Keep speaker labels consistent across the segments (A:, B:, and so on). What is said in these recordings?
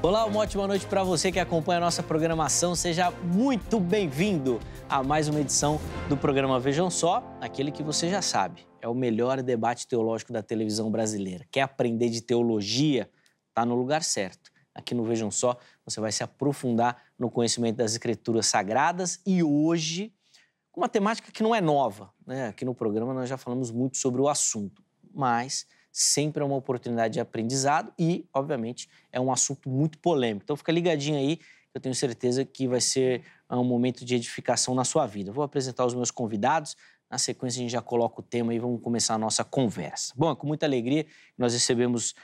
A: Olá, uma ótima noite para você que acompanha a nossa programação. Seja muito bem-vindo a mais uma edição do programa Vejam Só, aquele que você já sabe, é o melhor debate teológico da televisão brasileira. Quer aprender de teologia? Tá no lugar certo. Aqui no Vejam Só, você vai se aprofundar no conhecimento das Escrituras Sagradas e hoje, com uma temática que não é nova, né? Aqui no programa nós já falamos muito sobre o assunto, mas sempre é uma oportunidade de aprendizado e, obviamente, é um assunto muito polêmico. Então, fica ligadinho aí, eu tenho certeza que vai ser um momento de edificação na sua vida. Vou apresentar os meus convidados, na sequência a gente já coloca o tema e vamos começar a nossa conversa. Bom, é com muita alegria que nós recebemos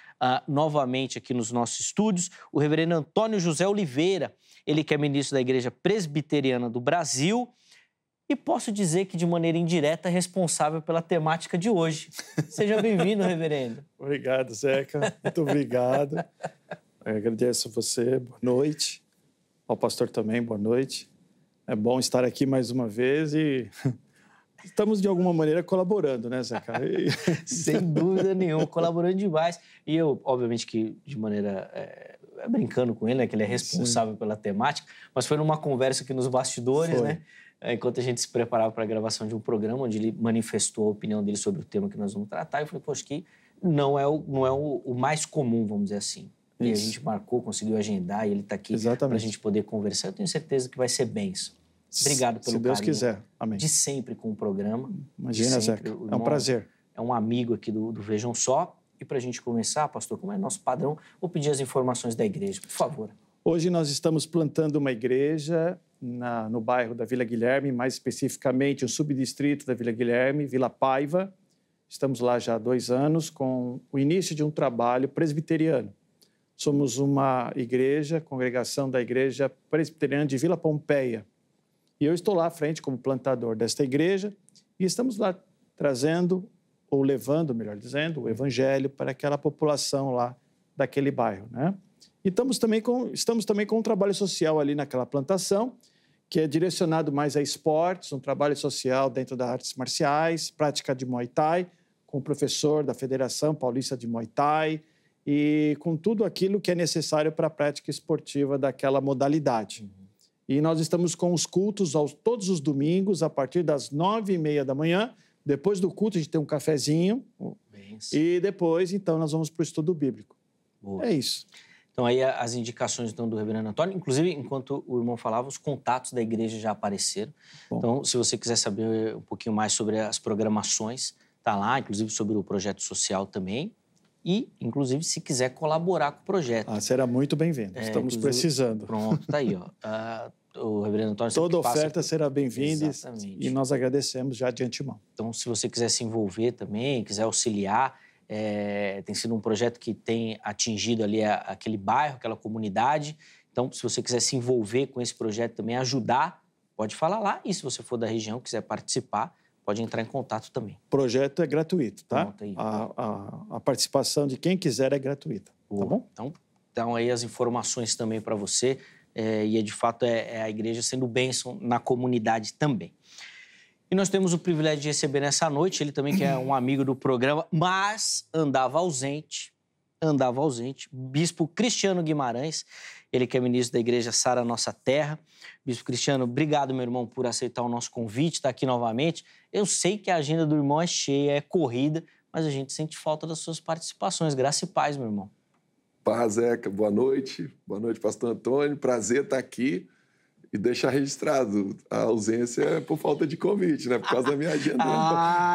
A: novamente aqui nos nossos estúdios o reverendo Antônio José Oliveira, ele que é ministro da Igreja Presbiteriana do Brasil, e posso dizer que, de maneira indireta, é responsável pela temática de hoje. Seja bem-vindo, reverendo.
B: Obrigado, Zeca. Muito obrigado. Eu agradeço a você. Boa noite. Ao pastor também, boa noite. É bom estar aqui mais uma vez e estamos, de alguma maneira, colaborando, né, Zeca?
A: Sem dúvida nenhuma, colaborando demais. E eu, obviamente, que de maneira... brincando com ele, né, que ele é responsável pela temática, mas foi numa conversa aqui nos bastidores, né? Enquanto a gente se preparava para a gravação de um programa, onde ele manifestou a opinião dele sobre o tema que nós vamos tratar, eu falei, poxa, que não é o mais comum, vamos dizer assim. Isso. E a gente marcou, conseguiu agendar, e ele está aqui para a gente poder conversar. Eu tenho certeza que vai ser bênção. Obrigado pelo
B: Se Deus
A: carinho
B: quiser. Amém.
A: De sempre com o programa.
B: Imagina, Zeca. É um prazer.
A: É um amigo aqui do Vejam Só. E para a gente começar, pastor, como é nosso padrão, vou pedir as informações da igreja, por favor.
B: Hoje nós estamos plantando uma igreja no bairro da Vila Guilherme, mais especificamente o subdistrito da Vila Guilherme, Vila Paiva. Estamos lá já há 2 anos com o início de um trabalho presbiteriano. Somos uma igreja, congregação da Igreja Presbiteriana de Vila Pompeia. E eu estou lá à frente como plantador desta igreja e estamos lá trazendo, ou levando, melhor dizendo, o evangelho para aquela população lá daquele bairro, né? E estamos também com um trabalho social ali naquela plantação, que é direcionado mais a esportes, um trabalho social dentro das artes marciais, prática de Muay Thai, com o professor da Federação Paulista de Muay Thai e com tudo aquilo que é necessário para a prática esportiva daquela modalidade. E nós estamos com os cultos todos os domingos, a partir das 9h30 da manhã. Depois do culto, a gente tem um cafezinho. E depois, então, nós vamos para o estudo bíblico.
A: Boa.
B: É isso.
A: Então, aí as indicações então, do reverendo Antônio. Inclusive, enquanto o irmão falava, os contatos da igreja já apareceram. Bom. Então, se você quiser saber um pouquinho mais sobre as programações, está lá, inclusive sobre o projeto social também. E, inclusive, se quiser colaborar com o projeto.
B: Será muito bem-vindo. Estamos precisando.
A: Pronto, está aí, ó. O reverendo Antônio...
B: Toda oferta será bem-vinda
A: e
B: nós agradecemos já de antemão.
A: Então, se você quiser se envolver também, quiser auxiliar, tem sido um projeto que tem atingido ali aquele bairro, aquela comunidade. Então, se você quiser se envolver com esse projeto também, ajudar, pode falar lá. E se você for da região, quiser participar, pode entrar em contato também.
B: O projeto é gratuito, tá?
A: Pronto, aí.
B: A participação de quem quiser é gratuita.
A: Boa.
B: Tá bom?
A: Então, aí as informações também para você. E, de fato, é a igreja sendo bênção na comunidade também. E nós temos o privilégio de receber nessa noite, ele também que é um amigo do programa, mas andava ausente, Bispo Cristiano Guimarães, ele que é ministro da Igreja Sara Nossa Terra. Bispo Cristiano, obrigado, meu irmão, por aceitar o nosso convite, estar aqui novamente. Eu sei que a agenda do irmão é cheia, é corrida, mas a gente sente falta das suas participações. Graça e paz, meu irmão.
C: Paz, Zeca. Boa noite, pastor Antônio. Prazer estar aqui. E deixar registrado, a ausência é por falta de convite, né? Por causa da minha agenda.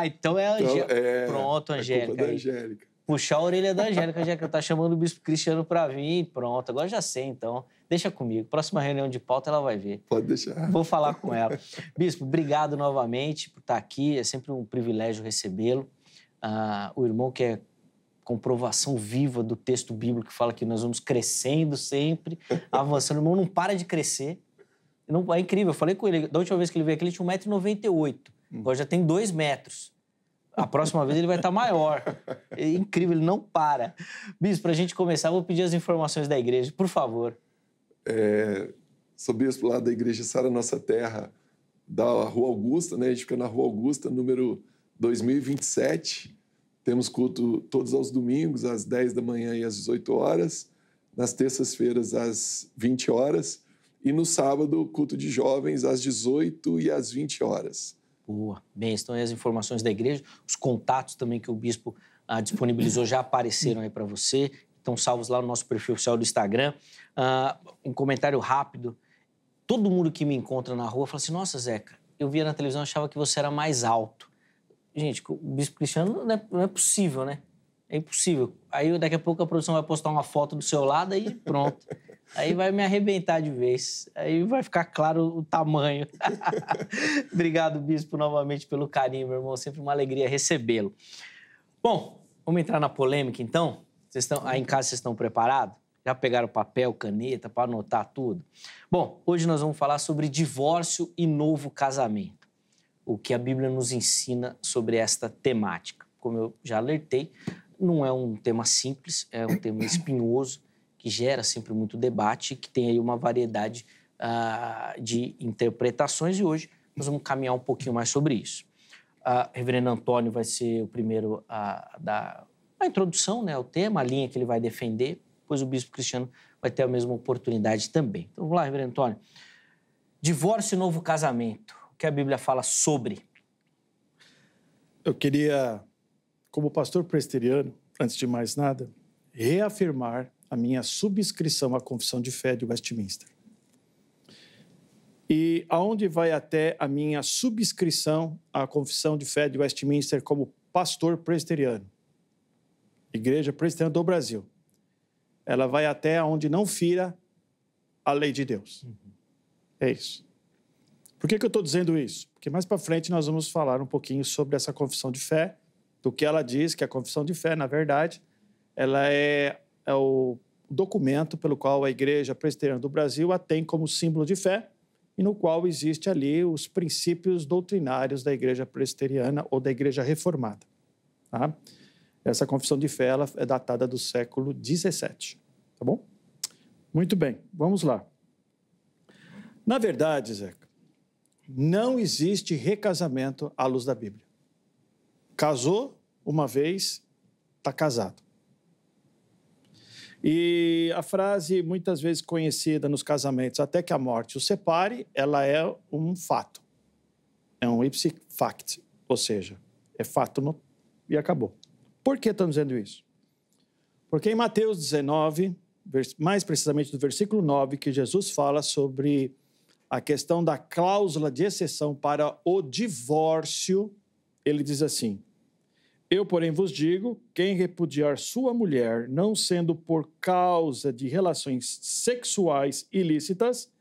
A: Então é a Angélica. Pronto, Angélica.
C: É culpa da Angélica.
A: Puxar a orelha da Angélica, já que eu tá chamando o Bispo Cristiano para vir. Pronto, agora já sei, então. Deixa comigo. Próxima reunião de pauta ela vai ver.
C: Pode deixar.
A: Vou falar com ela. Bispo, obrigado novamente por estar aqui. É sempre um privilégio recebê-lo. O irmão que é comprovação viva do texto bíblico que fala que nós vamos crescendo sempre, avançando. O irmão não para de crescer. Não, é incrível, eu falei com ele, da última vez que ele veio aqui, ele tinha 1,98 m. Agora já tem 2 metros. A próxima vez ele vai estar maior. É incrível, ele não para. Bispo, para a gente começar, eu vou pedir as informações da igreja, por favor.
C: Sou bispo lá da Igreja Sara Nossa Terra, da Rua Augusta, né? A gente fica na Rua Augusta, número 2027. Temos culto todos aos domingos, às 10 da manhã e às 18 horas. nas terças-feiras às 20 horas e no sábado, culto de jovens às 18 e às 20 horas.
A: Boa. Bem, estão aí as informações da igreja, os contatos também que o bispo disponibilizou já apareceram aí para você, estão salvos lá no nosso perfil oficial do Instagram. Um comentário rápido. Todo mundo que me encontra na rua fala assim, nossa, Zeca, eu via na televisão, achava que você era mais alto. Gente, o bispo Cristiano não é possível, né? É impossível. Aí daqui a pouco a produção vai postar uma foto do seu lado e pronto. Aí vai me arrebentar de vez. Aí vai ficar claro o tamanho. Obrigado, bispo, novamente pelo carinho, meu irmão. Sempre uma alegria recebê-lo. Bom, vamos entrar na polêmica, então? Aí em casa vocês estão preparados? Já pegaram papel, caneta para anotar tudo? Bom, hoje nós vamos falar sobre divórcio e novo casamento. O que a Bíblia nos ensina sobre esta temática. Como eu já alertei, não é um tema simples, é um tema espinhoso, que gera sempre muito debate, que tem aí uma variedade de interpretações, e hoje nós vamos caminhar um pouquinho mais sobre isso. Reverendo Antônio vai ser o primeiro a dar a introdução, né, ao tema, a linha que ele vai defender, depois o bispo Cristiano vai ter a mesma oportunidade também. Então vamos lá, Reverendo Antônio. Divórcio e novo casamento, o que a Bíblia fala sobre?
B: Eu queria, como pastor presbiteriano, antes de mais nada, reafirmar a minha subscrição à Confissão de Fé de Westminster. E aonde vai até a minha subscrição à Confissão de Fé de Westminster como pastor presbiteriano? Igreja Presbiteriana do Brasil. Ela vai até onde não fira a lei de Deus. É isso. Por que eu estou dizendo isso? Porque mais para frente nós vamos falar um pouquinho sobre essa confissão de fé, do que ela diz, que a confissão de fé, na verdade, ela é o documento pelo qual a Igreja Presbiteriana do Brasil a tem como símbolo de fé e no qual existe ali os princípios doutrinários da Igreja Presbiteriana ou da Igreja Reformada. Tá? Essa confissão de fé ela é datada do século XVII, tá bom? Muito bem, vamos lá. Na verdade, Zeca, não existe recasamento à luz da Bíblia. Casou uma vez, está casado. E a frase muitas vezes conhecida nos casamentos, até que a morte os separe, ela é um fato. É um ipse facti, ou seja, é fato e acabou. Por que estamos dizendo isso? Porque em Mateus 19, mais precisamente no versículo 9, que Jesus fala sobre a questão da cláusula de exceção para o divórcio, ele diz assim, eu, porém, vos digo, quem repudiar sua mulher, não sendo por causa de relações sexuais ilícitas,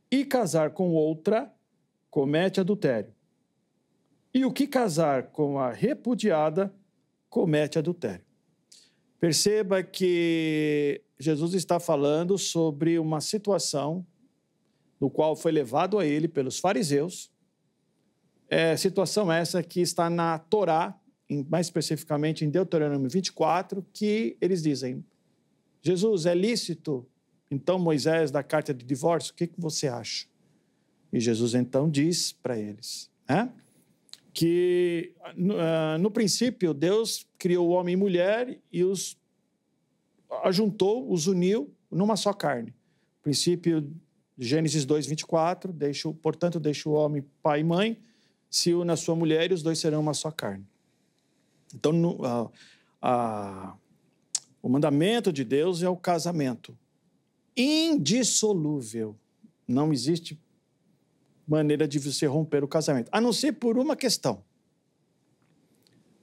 B: e casar com outra, comete adultério. E o que casar com a repudiada, comete adultério. Perceba que Jesus está falando sobre uma situação no qual foi levado a ele pelos fariseus, situação essa que está na Torá, mais especificamente em Deuteronômio 24, que eles dizem, Jesus, é lícito, então Moisés dá carta de divórcio, o que você acha? E Jesus então diz para eles, que no princípio Deus criou o homem e mulher e os ajuntou, os uniu numa só carne. Princípio Gênesis 2, 24, portanto, deixa o homem pai e mãe, se une a sua mulher e os dois serão uma só carne. Então, o mandamento de Deus é o casamento indissolúvel. Não existe maneira de você romper o casamento, a não ser por uma questão.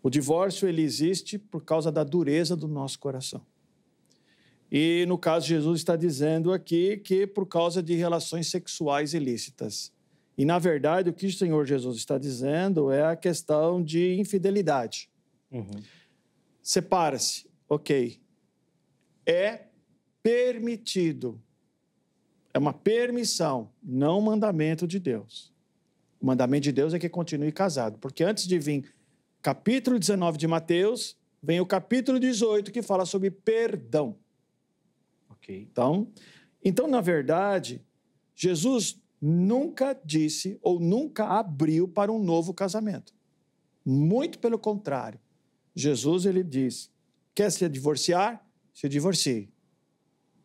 B: O divórcio, ele existe por causa da dureza do nosso coração. E, no caso, Jesus está dizendo aqui que por causa de relações sexuais ilícitas. E, na verdade, o que o Senhor Jesus está dizendo é a questão de infidelidade. Separa-se, ok. É permitido. É uma permissão, não um mandamento de Deus. O mandamento de Deus é que continue casado. Porque antes de vir capítulo 19 de Mateus, vem o capítulo 18 que fala sobre perdão. Ok. Então, na verdade, Jesus nunca disse ou nunca abriu para um novo casamento. Muito pelo contrário. Jesus, ele diz, quer se divorciar? Se divorcie.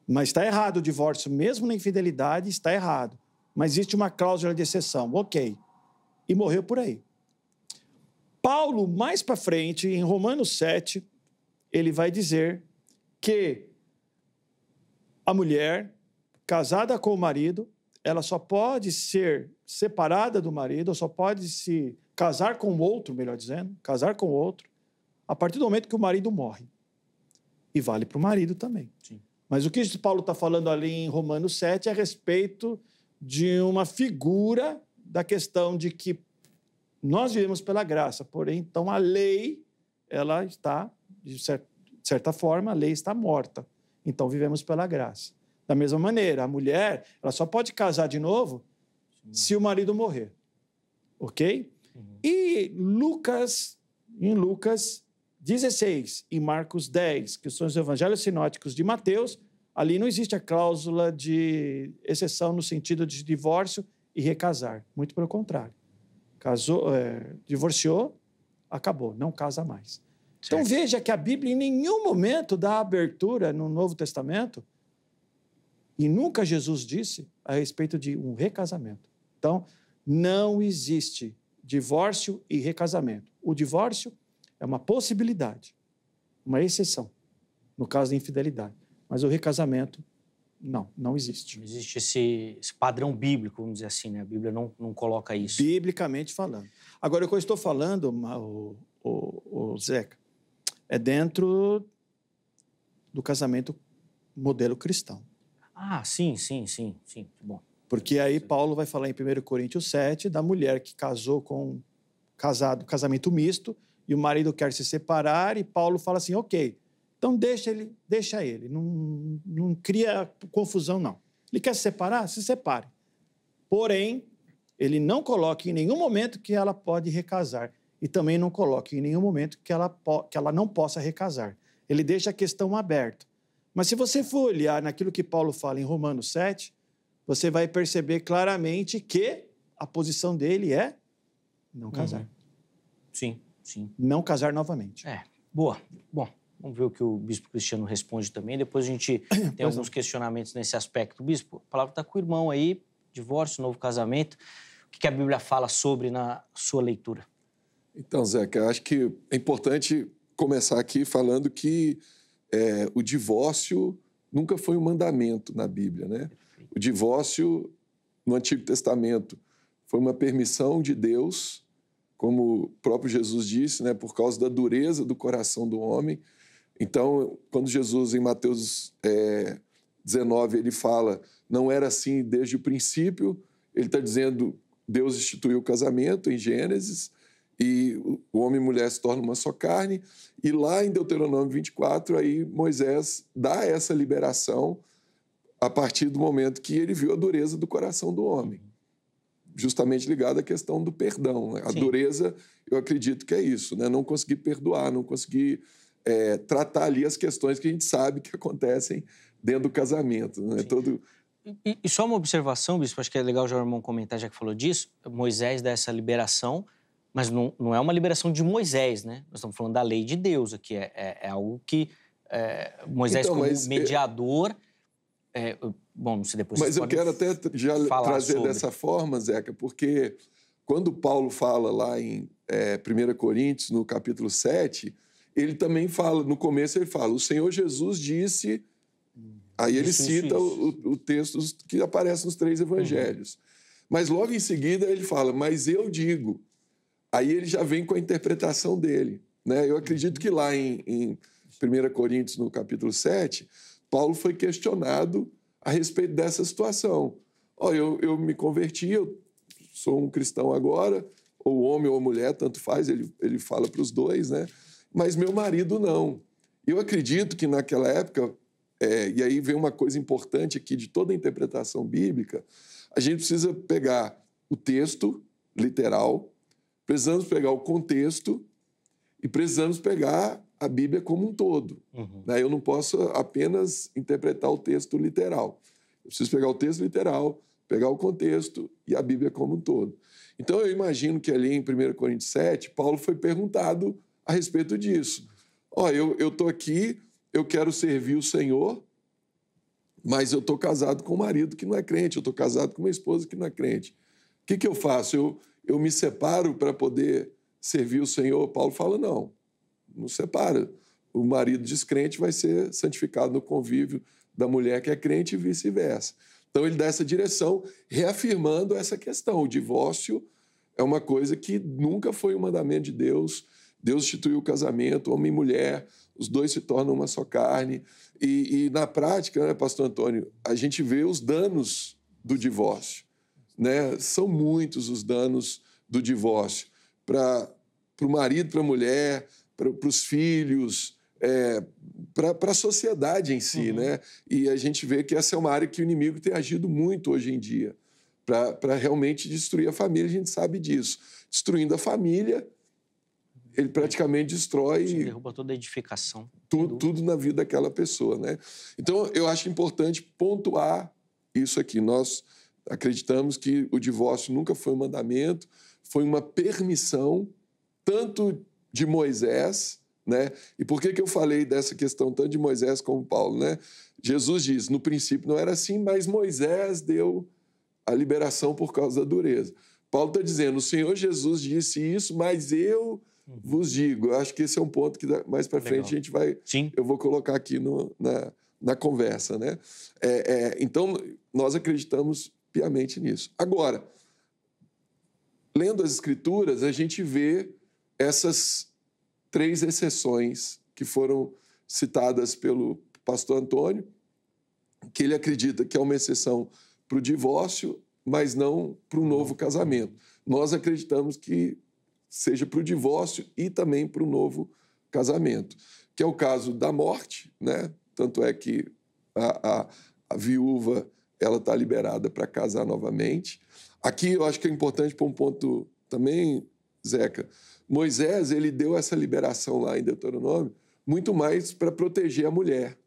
B: Mas está errado o divórcio, mesmo na infidelidade, está errado. Mas existe uma cláusula de exceção, ok. E morreu por aí. Paulo, mais para frente, em Romanos 7, ele vai dizer que a mulher, casada com o marido, ela só pode ser separada do marido, ou só pode se casar com outro, melhor dizendo, casar com outro, a partir do momento que o marido morre. E vale para o marido também.
A: Sim.
B: Mas o que Paulo está falando ali em Romanos 7 é a respeito de uma figura da questão de que nós vivemos pela graça, porém, então a lei, ela está, de certa forma, a lei está morta. Então vivemos pela graça. Da mesma maneira, a mulher, ela só pode casar de novo se o marido morrer. Ok? E em Lucas 16 e Marcos 10, que são os evangelhos sinóticos de Mateus, ali não existe a cláusula de exceção no sentido de divórcio e recasar. Muito pelo contrário. Divorciou, acabou, não casa mais. Certo. Então veja que a Bíblia em nenhum momento dá abertura no Novo Testamento e nunca Jesus disse a respeito de um recasamento. Então, não existe divórcio e recasamento. O divórcio é uma possibilidade, uma exceção, no caso da infidelidade. Mas o recasamento, não existe.
A: Não existe esse padrão bíblico, vamos dizer assim, né? A Bíblia não coloca isso.
B: Biblicamente falando. Agora, o que eu estou falando, Zeca, é dentro do casamento modelo cristão.
A: Ah, sim. Bom.
B: Porque aí Paulo vai falar em 1 Coríntios 7 da mulher que casou com casamento misto, e o marido quer se separar, e Paulo fala assim, ok, então deixa ele, não cria confusão, não. Ele quer se separar? Se separe. Porém, ele não coloca em nenhum momento que ela pode recasar, e também não coloca em nenhum momento que ela não possa recasar. Ele deixa a questão aberta. Mas se você for olhar naquilo que Paulo fala em Romanos 7, você vai perceber claramente que a posição dele é não casar.
A: Sim.
B: Não casar novamente.
A: Boa. Bom, vamos ver o que o bispo Cristiano responde também. Depois a gente tem alguns questionamentos nesse aspecto. Bispo, a palavra está com o irmão aí, divórcio, novo casamento. O que a Bíblia fala sobre na sua leitura?
C: Então, Zeca, eu acho que é importante começar aqui falando que o divórcio nunca foi um mandamento na Bíblia, né? O divórcio, no Antigo Testamento, foi uma permissão de Deus, como o próprio Jesus disse, né? Por causa da dureza do coração do homem. Então, quando Jesus, em Mateus 19, ele fala, não era assim desde o princípio, ele está dizendo, Deus instituiu o casamento em Gênesis, e o homem e mulher se tornam uma só carne, e lá em Deuteronômio 24, aí Moisés dá essa liberação a partir do momento que ele viu a dureza do coração do homem, justamente ligado à questão do perdão. Né? A dureza, eu acredito que é isso, né? Não conseguir perdoar, não conseguir tratar ali as questões que a gente sabe que acontecem dentro do casamento. Né?
A: E só uma observação, bispo, acho que é legal já o irmão comentar, já que falou disso, Moisés dá essa liberação, mas não é uma liberação de Moisés, né? Nós estamos falando da lei de Deus aqui, é algo que Moisés, então, como mediador... bom, não sei depois...
C: Mas eu quero até já trazer dessa forma, Zeca, porque quando Paulo fala lá em 1 Coríntios, no capítulo 7, ele também fala, no começo ele fala, o Senhor Jesus disse... Aí ele cita o texto que aparece nos 3 evangelhos. Mas logo em seguida ele fala, mas eu digo... Aí ele já vem com a interpretação dele. Né? Eu acredito que lá em 1 Coríntios, no capítulo 7, Paulo foi questionado a respeito dessa situação. Eu me converti, eu sou um cristão agora, ou homem ou mulher, tanto faz, ele fala para os dois, né? Mas meu marido não. Eu acredito que naquela época, e aí vem uma coisa importante aqui de toda a interpretação bíblica, a gente precisa pegar o texto literal, precisamos pegar o contexto e precisamos pegar a Bíblia como um todo. Né? Eu não posso apenas interpretar o texto literal. Eu preciso pegar o texto literal, pegar o contexto e a Bíblia como um todo. Então, eu imagino que ali em 1 Coríntios 7, Paulo foi perguntado a respeito disso. Eu estou aqui, eu quero servir o Senhor, mas eu estou casado com um marido que não é crente, eu estou casado com uma esposa que não é crente. O que eu faço? Eu me separo para poder servir o Senhor? Paulo fala, não separa. O marido descrente vai ser santificado no convívio da mulher que é crente e vice-versa. Então, ele dá essa direção, reafirmando essa questão. O divórcio é uma coisa que nunca foi um mandamento de Deus. Deus instituiu o casamento, homem e mulher, os dois se tornam uma só carne. E na prática, né, pastor Antônio, a gente vê os danos do divórcio. Né? São muitos os danos do divórcio. Para o marido, para a mulher, para os filhos, para a sociedade em si. Né? E a gente vê que essa é uma área que o inimigo tem agido muito hoje em dia, para realmente destruir a família, a gente sabe disso. Destruindo a família, ele praticamente destrói...
A: Você derruba toda a edificação.
C: Tudo na vida daquela pessoa. Né? Então, eu acho importante pontuar isso aqui. Nós acreditamos que o divórcio nunca foi um mandamento, foi uma permissão, tanto de Moisés, né? E por que eu falei dessa questão tanto de Moisés como Paulo? Né? Jesus diz, no princípio não era assim, mas Moisés deu a liberação por causa da dureza. Paulo está dizendo, o Senhor Jesus disse isso, mas eu vos digo. Eu acho que esse é um ponto que mais para frente a gente vai...
A: Sim.
C: Eu vou colocar aqui na conversa. Né? Então, nós acreditamos piamente nisso. Agora, lendo as Escrituras, a gente vê essas 3 exceções que foram citadas pelo pastor Antônio, que ele acredita que é uma exceção para o divórcio, mas não para o novo casamento. Nós acreditamos que seja para o divórcio e também para o novo casamento, que é o caso da morte, né? Tanto é que a viúva ela está liberada para casar novamente. Aqui eu acho que é importante para um ponto também, Zeca, Moisés ele deu essa liberação lá em Deuteronômio muito mais para proteger a mulher.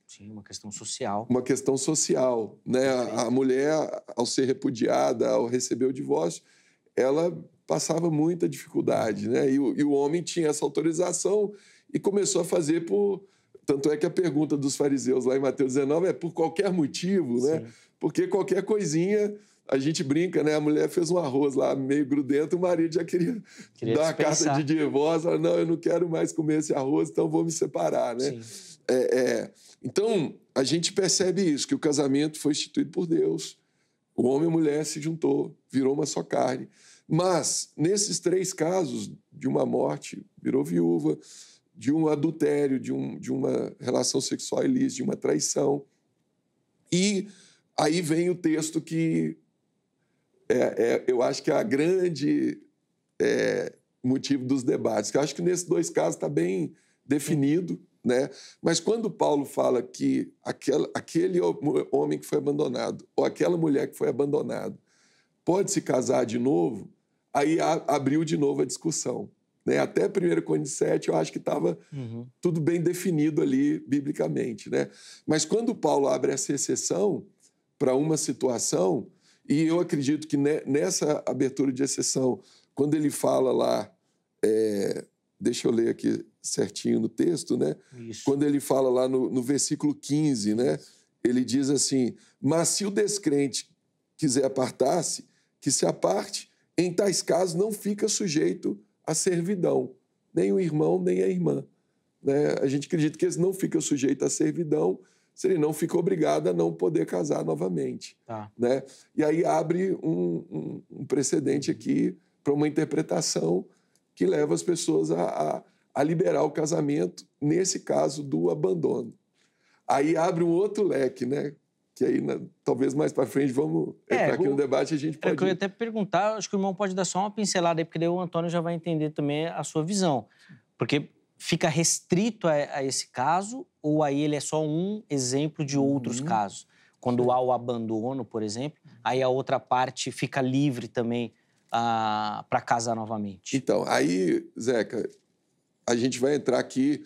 A: Sim, uma questão social.
C: Uma questão social. Né? A mulher, ao ser repudiada, ao receber o divórcio, ela passava muita dificuldade. Né? E o homem tinha essa autorização e começou a fazer por... Tanto é que a pergunta dos fariseus lá em Mateus 19 é por qualquer motivo, né? Porque qualquer coisinha... A gente brinca, né? A mulher fez um arroz lá meio grudento, o marido já queria dar uma carta de divórcio. Não, eu não quero mais comer esse arroz, então vou me separar, né? Então, a gente percebe isso, que o casamento foi instituído por Deus. O homem e a mulher se juntou, virou uma só carne. Mas, nesses 3 casos, de uma morte, virou viúva, de um adultério, de uma relação sexual ilícita, de uma traição. E aí vem o texto que... eu acho que é a grande motivo dos debates. Eu acho que nesses 2 casos está bem definido, né? Mas quando Paulo fala que aquele homem que foi abandonado ou aquela mulher que foi abandonada pode se casar de novo, aí abriu de novo a discussão. Né? Até 1 Coríntios 7 eu acho que estava tudo bem definido ali biblicamente. Né? Mas quando Paulo abre essa exceção para uma situação... E eu acredito que nessa abertura de exceção, quando ele fala lá, deixa eu ler aqui certinho no texto, né?
A: Isso.
C: Quando ele fala lá no versículo 15, né? Ele diz assim, mas se o descrente quiser apartar-se, que se aparte, em tais casos não fica sujeito à servidão, nem o irmão, nem a irmã. Né? A gente acredita que ele não fica sujeito à servidão, se ele não fica obrigado a não poder casar novamente. Né? E aí abre um precedente aqui para uma interpretação que leva as pessoas a liberar o casamento, nesse caso do abandono. Aí abre um outro leque, né? Que aí, talvez mais para frente, vamos entrar aqui no debate, a gente pode...
A: Eu ia até perguntar, acho que o irmão pode dar só uma pincelada aí, porque daí o Antônio já vai entender também a sua visão. Porque... fica restrito a esse caso ou aí ele é só um exemplo de outros casos? Quando há o abandono, por exemplo, aí a outra parte fica livre também para casar novamente.
C: Então, aí, Zeca, a gente vai entrar aqui...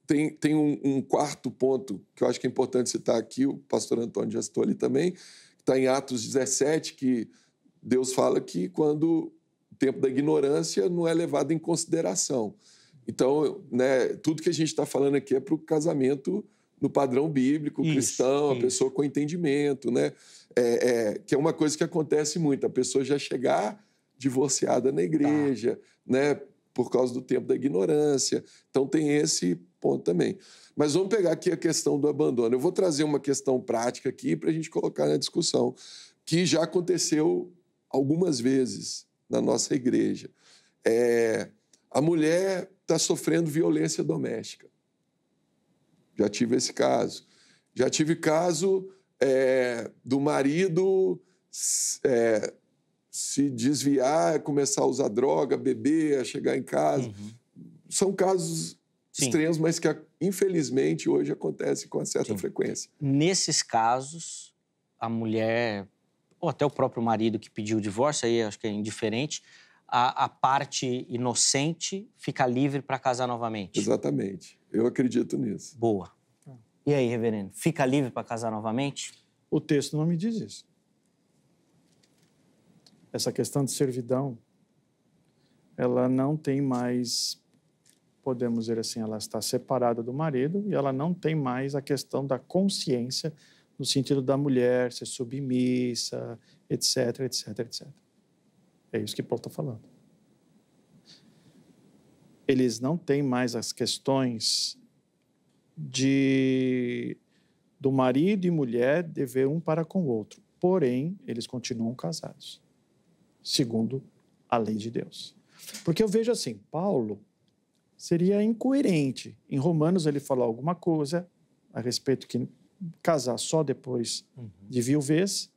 C: Tem um quarto ponto que eu acho que é importante citar aqui, o pastor Antônio já citou ali também, que está em Atos 17, que Deus fala que quando o tempo da ignorância não é levado em consideração. Então, né, tudo que a gente está falando aqui é para o casamento no padrão bíblico, cristão, a pessoa com entendimento, né? Que é uma coisa que acontece muito, a pessoa já chegar divorciada na igreja, né? Por causa do tempo da ignorância. Então, tem esse ponto também. Mas vamos pegar aqui a questão do abandono. Eu vou trazer uma questão prática aqui para a gente colocar na discussão, que já aconteceu algumas vezes na nossa igreja. A mulher está sofrendo violência doméstica. Já tive esse caso. Já tive caso do marido se desviar, começar a usar droga, beber, chegar em casa. São casos extremos, mas que, infelizmente, hoje acontecem com certa frequência.
A: Nesses casos, a mulher, ou até o próprio marido que pediu o divórcio, aí acho que é indiferente, a parte inocente fica livre para casar novamente.
C: Exatamente. Eu acredito nisso.
A: Boa. E aí, reverendo, fica livre para casar novamente?
B: O texto não me diz isso. Essa questão de servidão, ela não tem mais, podemos dizer assim, ela está separada do marido e ela não tem mais a questão da consciência no sentido da mulher ser submissa, etc, etc, etc. É isso que Paulo está falando. Eles não têm mais as questões do marido e mulher dever um para com o outro. Porém, eles continuam casados, segundo a lei de Deus. Porque eu vejo assim, Paulo seria incoerente. Em Romanos ele falou alguma coisa a respeito que casar só depois de viuvez,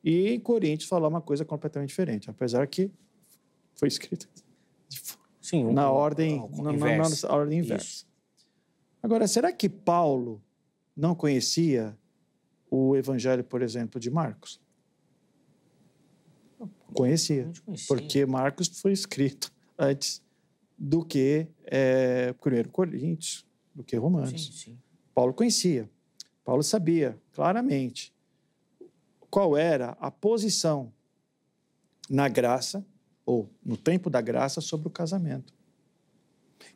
B: e em Coríntios falar uma coisa completamente diferente, apesar que foi escrito na ordem inversa. Agora, será que Paulo não conhecia o evangelho, por exemplo, de Marcos? Conhecia, porque Marcos foi escrito antes do que 1 Coríntios, do que Romanos.
A: Sim.
B: Paulo conhecia, Paulo sabia claramente qual era a posição na graça, ou no tempo da graça, sobre o casamento.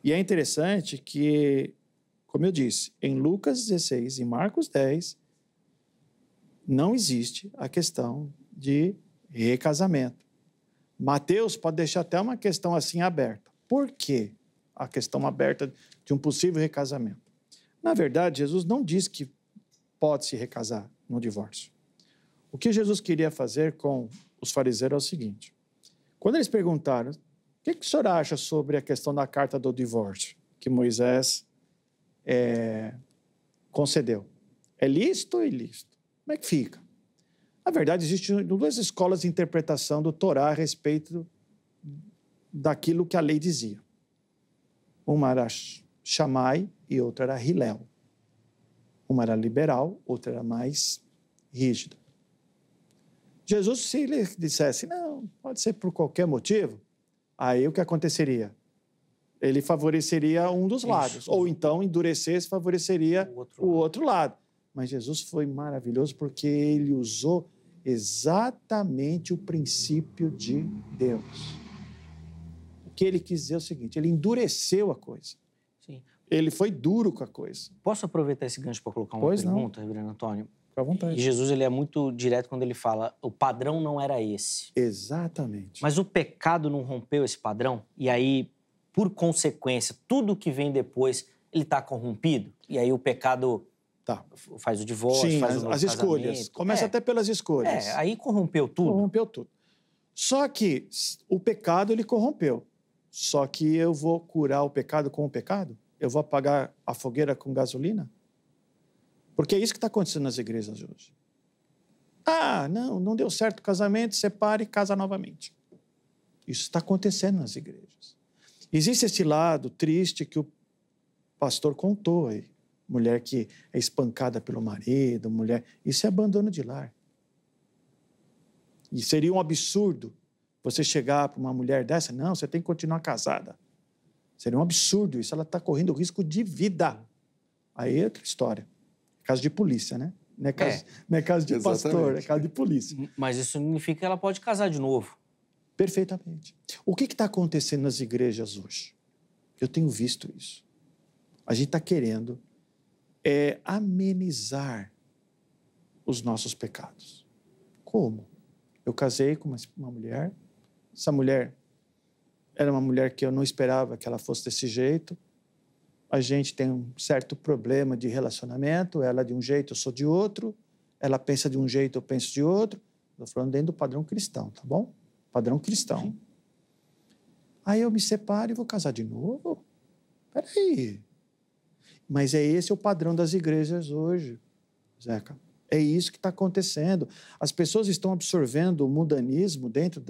B: E é interessante que, como eu disse, em Lucas 16 e Marcos 10, não existe a questão de recasamento. Mateus pode deixar até uma questão assim aberta. Por quê a questão aberta de um possível recasamento? Na verdade, Jesus não diz que pode se recasar no divórcio. O que Jesus queria fazer com os fariseus é o seguinte. Quando eles perguntaram, o que o senhor acha sobre a questão da carta do divórcio que Moisés concedeu? É lícito ou ilícito? Como é que fica? Na verdade, existem duas escolas de interpretação do Torá a respeito daquilo que a lei dizia. Uma era Shammai e outra era Hillel. Uma era liberal, outra era mais rígida. Jesus, se ele dissesse, não, pode ser por qualquer motivo, aí o que aconteceria? Ele favoreceria um dos lados, ou então endurecesse, favoreceria o outro lado. Mas Jesus foi maravilhoso porque ele usou exatamente o princípio de Deus. O que ele quis dizer é o seguinte, ele endureceu a coisa.
A: Sim.
B: Ele foi duro com a coisa.
A: Posso aproveitar esse gancho para colocar uma pergunta, reverendo Antônio?
B: Fica à vontade.
A: E Jesus ele é muito direto quando ele fala, o padrão não era esse.
B: Exatamente.
A: Mas o pecado não rompeu esse padrão? E aí, por consequência, tudo que vem depois, ele está corrompido? E aí o pecado faz o divórcio,
B: sim,
A: faz o novo
B: as escolhas.
A: casamento.
B: Começa até pelas escolhas.
A: Aí corrompeu tudo.
B: Corrompeu tudo. Só que o pecado, ele corrompeu. Só que eu vou curar o pecado com o pecado? Eu vou apagar a fogueira com gasolina? Porque é isso que está acontecendo nas igrejas hoje. Ah, não deu certo o casamento, separe e casa novamente. Isso está acontecendo nas igrejas. Existe esse lado triste que o pastor contou aí. Mulher que é espancada pelo marido, mulher... Isso é abandono de lar. E seria um absurdo você chegar para uma mulher dessa, não, você tem que continuar casada. Seria um absurdo isso, ela está correndo risco de vida. Aí é outra história. Caso de polícia, né? Não é caso de pastor, é caso de polícia.
A: Mas isso significa que ela pode casar de novo.
B: Perfeitamente. O que está acontecendo nas igrejas hoje? Eu tenho visto isso. A gente está querendo é amenizar os nossos pecados. Como? Eu casei com uma mulher, essa mulher era uma mulher que eu não esperava que ela fosse desse jeito, a gente tem um certo problema de relacionamento, ela de um jeito, eu sou de outro, ela pensa de um jeito, eu penso de outro, estou falando dentro do padrão cristão, tá bom? Padrão cristão. Aí eu me separo e vou casar de novo? Peraí. Mas esse o padrão das igrejas hoje, Zeca. É isso que está acontecendo. As pessoas estão absorvendo o mundanismo dentro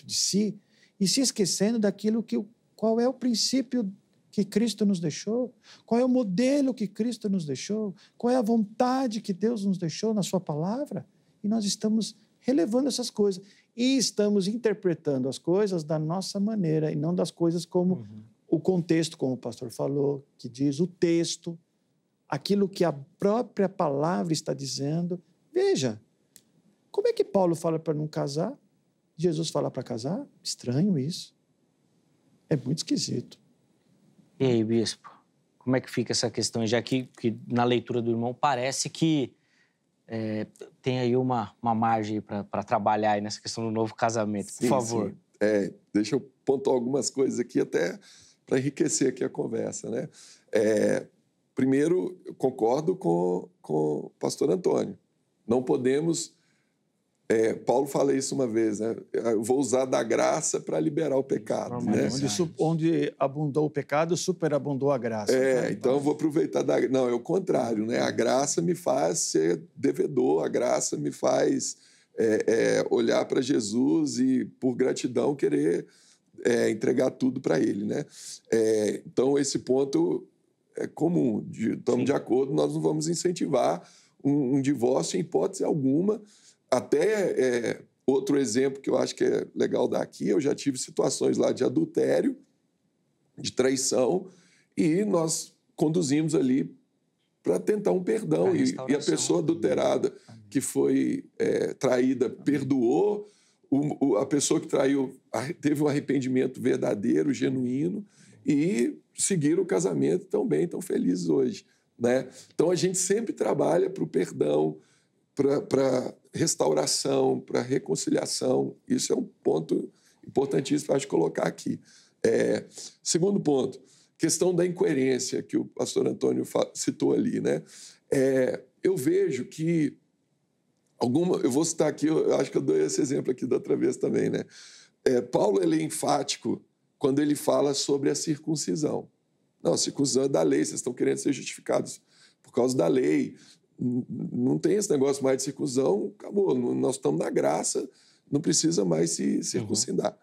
B: de si e se esquecendo daquilo qual é o princípio que Cristo nos deixou, qual é o modelo que Cristo nos deixou, qual é a vontade que Deus nos deixou na sua palavra. E nós estamos relevando essas coisas e estamos interpretando as coisas da nossa maneira e não das coisas como o contexto, como o pastor falou, que diz o texto, aquilo que a própria palavra está dizendo. Veja, como é que Paulo fala para não casar? Jesus fala para casar? Estranho isso. É muito esquisito.
A: E aí, bispo, como é que fica essa questão? Já que na leitura do irmão parece que tem aí uma margem para trabalhar aí nessa questão do novo casamento. Por favor.
C: Sim. Deixa eu pontuar algumas coisas aqui até para enriquecer aqui a conversa, né? Primeiro, eu concordo com o pastor Antônio. Não podemos... Paulo fala isso uma vez, né? Eu vou usar da graça para liberar o pecado. Né?
B: Onde abundou o pecado, superabundou a graça.
C: Então eu vou aproveitar da... Não, é o contrário, né? A graça me faz ser devedor, a graça me faz olhar para Jesus e, por gratidão, querer entregar tudo para Ele, né? Então, esse ponto é comum. Estamos de acordo, nós não vamos incentivar um divórcio em hipótese alguma. Até outro exemplo que eu acho que é legal dar aqui, eu já tive situações lá de adultério, de traição, e nós conduzimos ali para tentar um perdão. E a pessoa adulterada que foi traída perdoou, a pessoa que traiu teve um arrependimento verdadeiro, genuíno, e seguiram o casamento tão bem, tão felizes hoje. Né? Então, a gente sempre trabalha para o perdão, para restauração, para reconciliação. Isso é um ponto importantíssimo para a gente colocar aqui. Segundo ponto, questão da incoerência que o pastor Antônio citou ali. Né? Eu vejo que eu vou citar aqui, eu acho que eu dei esse exemplo aqui da outra vez também. Né? Paulo ele é enfático quando ele fala sobre a circuncisão. Não, a circuncisão é da lei, vocês estão querendo ser justificados por causa da lei. Não tem esse negócio mais de circuncisão, acabou. Nós estamos na graça, não precisa mais se circuncidar.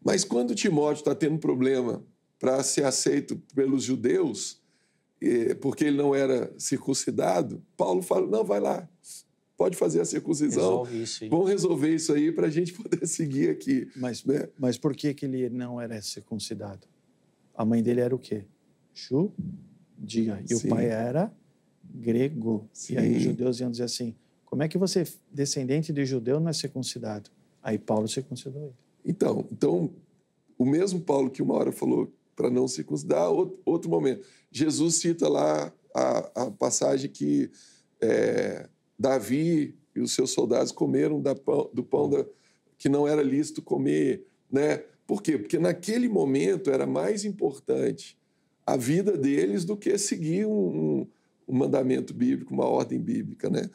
C: Mas quando Timóteo está tendo problema para ser aceito pelos judeus, porque ele não era circuncidado, Paulo fala, não, vai lá, pode fazer a circuncisão, vamos resolver isso aí para a gente poder seguir aqui.
B: Mas por que ele não era circuncidado? A mãe dele era o quê? Judia. E o pai era... grego. Sim. E aí os judeus iam dizer assim, como é que você, descendente de judeu, não é circuncidado? Aí Paulo circuncidou ele. Então,
C: o mesmo Paulo que uma hora falou para não circuncidar, outro momento. Jesus cita lá a passagem que Davi e os seus soldados comeram do pão que não era lícito comer. Né? Por quê? Porque naquele momento era mais importante a vida deles do que seguir um mandamento bíblico, uma ordem bíblica. Né?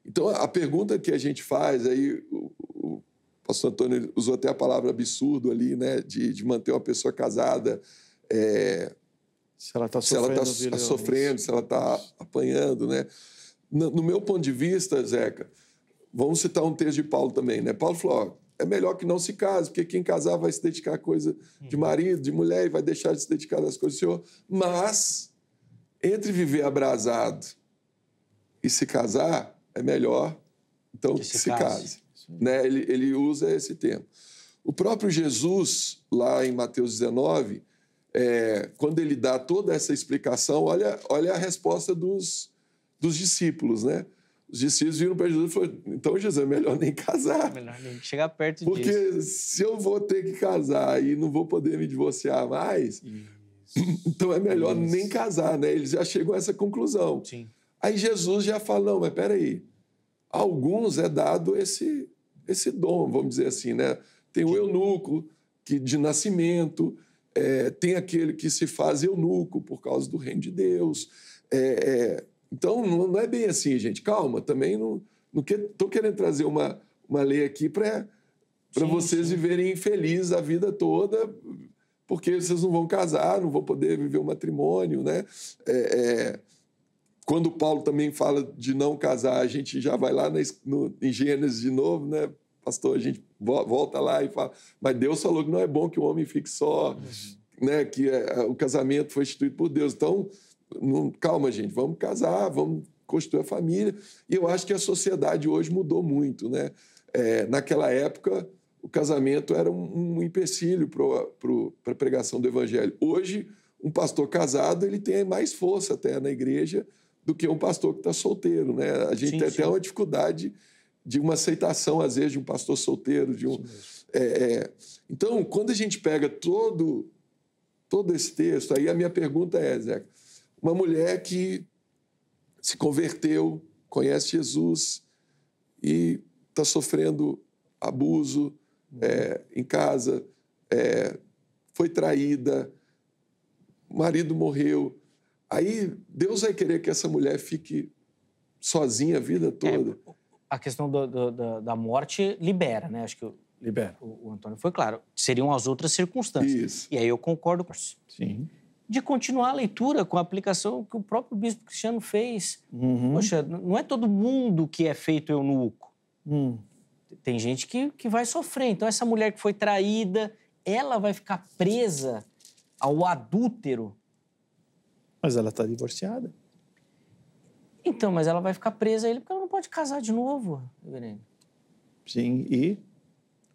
C: Então, a pergunta que a gente faz, aí o pastor Antônio usou até a palavra absurdo ali, né? de manter uma pessoa casada,
B: se ela está
C: sofrendo, se ela está apanhando. Né? No meu ponto de vista, Zeca, vamos citar um texto de Paulo também. Né? Paulo falou, é melhor que não se case, porque quem casar vai se dedicar a coisa de marido, de mulher, e vai deixar de se dedicar às coisas do Senhor. Mas... entre viver abrasado e se casar, é melhor, então, que se case. Né? Ele usa esse termo. O próprio Jesus, lá em Mateus 19, quando ele dá toda essa explicação, olha a resposta dos discípulos. Né? Os discípulos viram para Jesus e falaram, então, Jesus, é melhor nem casar.
A: É melhor nem chegar perto disso.
C: Porque se eu vou ter que casar e não vou poder me divorciar mais... Então é melhor nem casar, né? Eles já chegam a essa conclusão.
A: Sim.
C: Aí Jesus já fala, não, mas peraí, a alguns é dado esse dom, vamos dizer assim, né? Tem o eunuco, que de nascimento, tem aquele que se faz eunuco por causa do reino de Deus. Então, não é bem assim, gente. Calma, também não estou querendo trazer uma lei aqui para vocês viverem felizes a vida toda, porque vocês não vão casar, não vão poder viver um matrimônio, né? Quando Paulo também fala de não casar, a gente já vai lá em Gênesis de novo, né? Pastor, a gente volta lá e fala, mas Deus falou que não é bom que o homem fique só, né? Que o casamento foi instituído por Deus. Então, calma, gente, vamos casar, vamos construir a família. E eu acho que a sociedade hoje mudou muito, né? Naquela época, o casamento era um empecilho para a pregação do evangelho. Hoje, um pastor casado ele tem mais força até na igreja do que um pastor que está solteiro, né? A gente tem até uma dificuldade de uma aceitação, às vezes, de um pastor solteiro. Então, quando a gente pega todo esse texto, aí a minha pergunta é, Zeca, uma mulher que se converteu, conhece Jesus e está sofrendo abuso em casa, foi traída, o marido morreu. Aí Deus vai querer que essa mulher fique sozinha a vida toda.
A: A questão da morte libera, né? Acho que
B: libera.
A: O Antônio foi claro. Seriam as outras circunstâncias.
B: Isso.
A: E aí eu concordo com isso.
B: Sim.
A: De continuar a leitura com a aplicação que o próprio bispo Cristiano fez. Poxa, não é todo mundo que é feito eunuco. Tem gente que vai sofrer. Então, essa mulher que foi traída, ela vai ficar presa ao adúltero.
B: Mas ela está divorciada.
A: Então, mas ela vai ficar presa a ele porque ela não pode casar de novo, reverendo.
B: Sim, e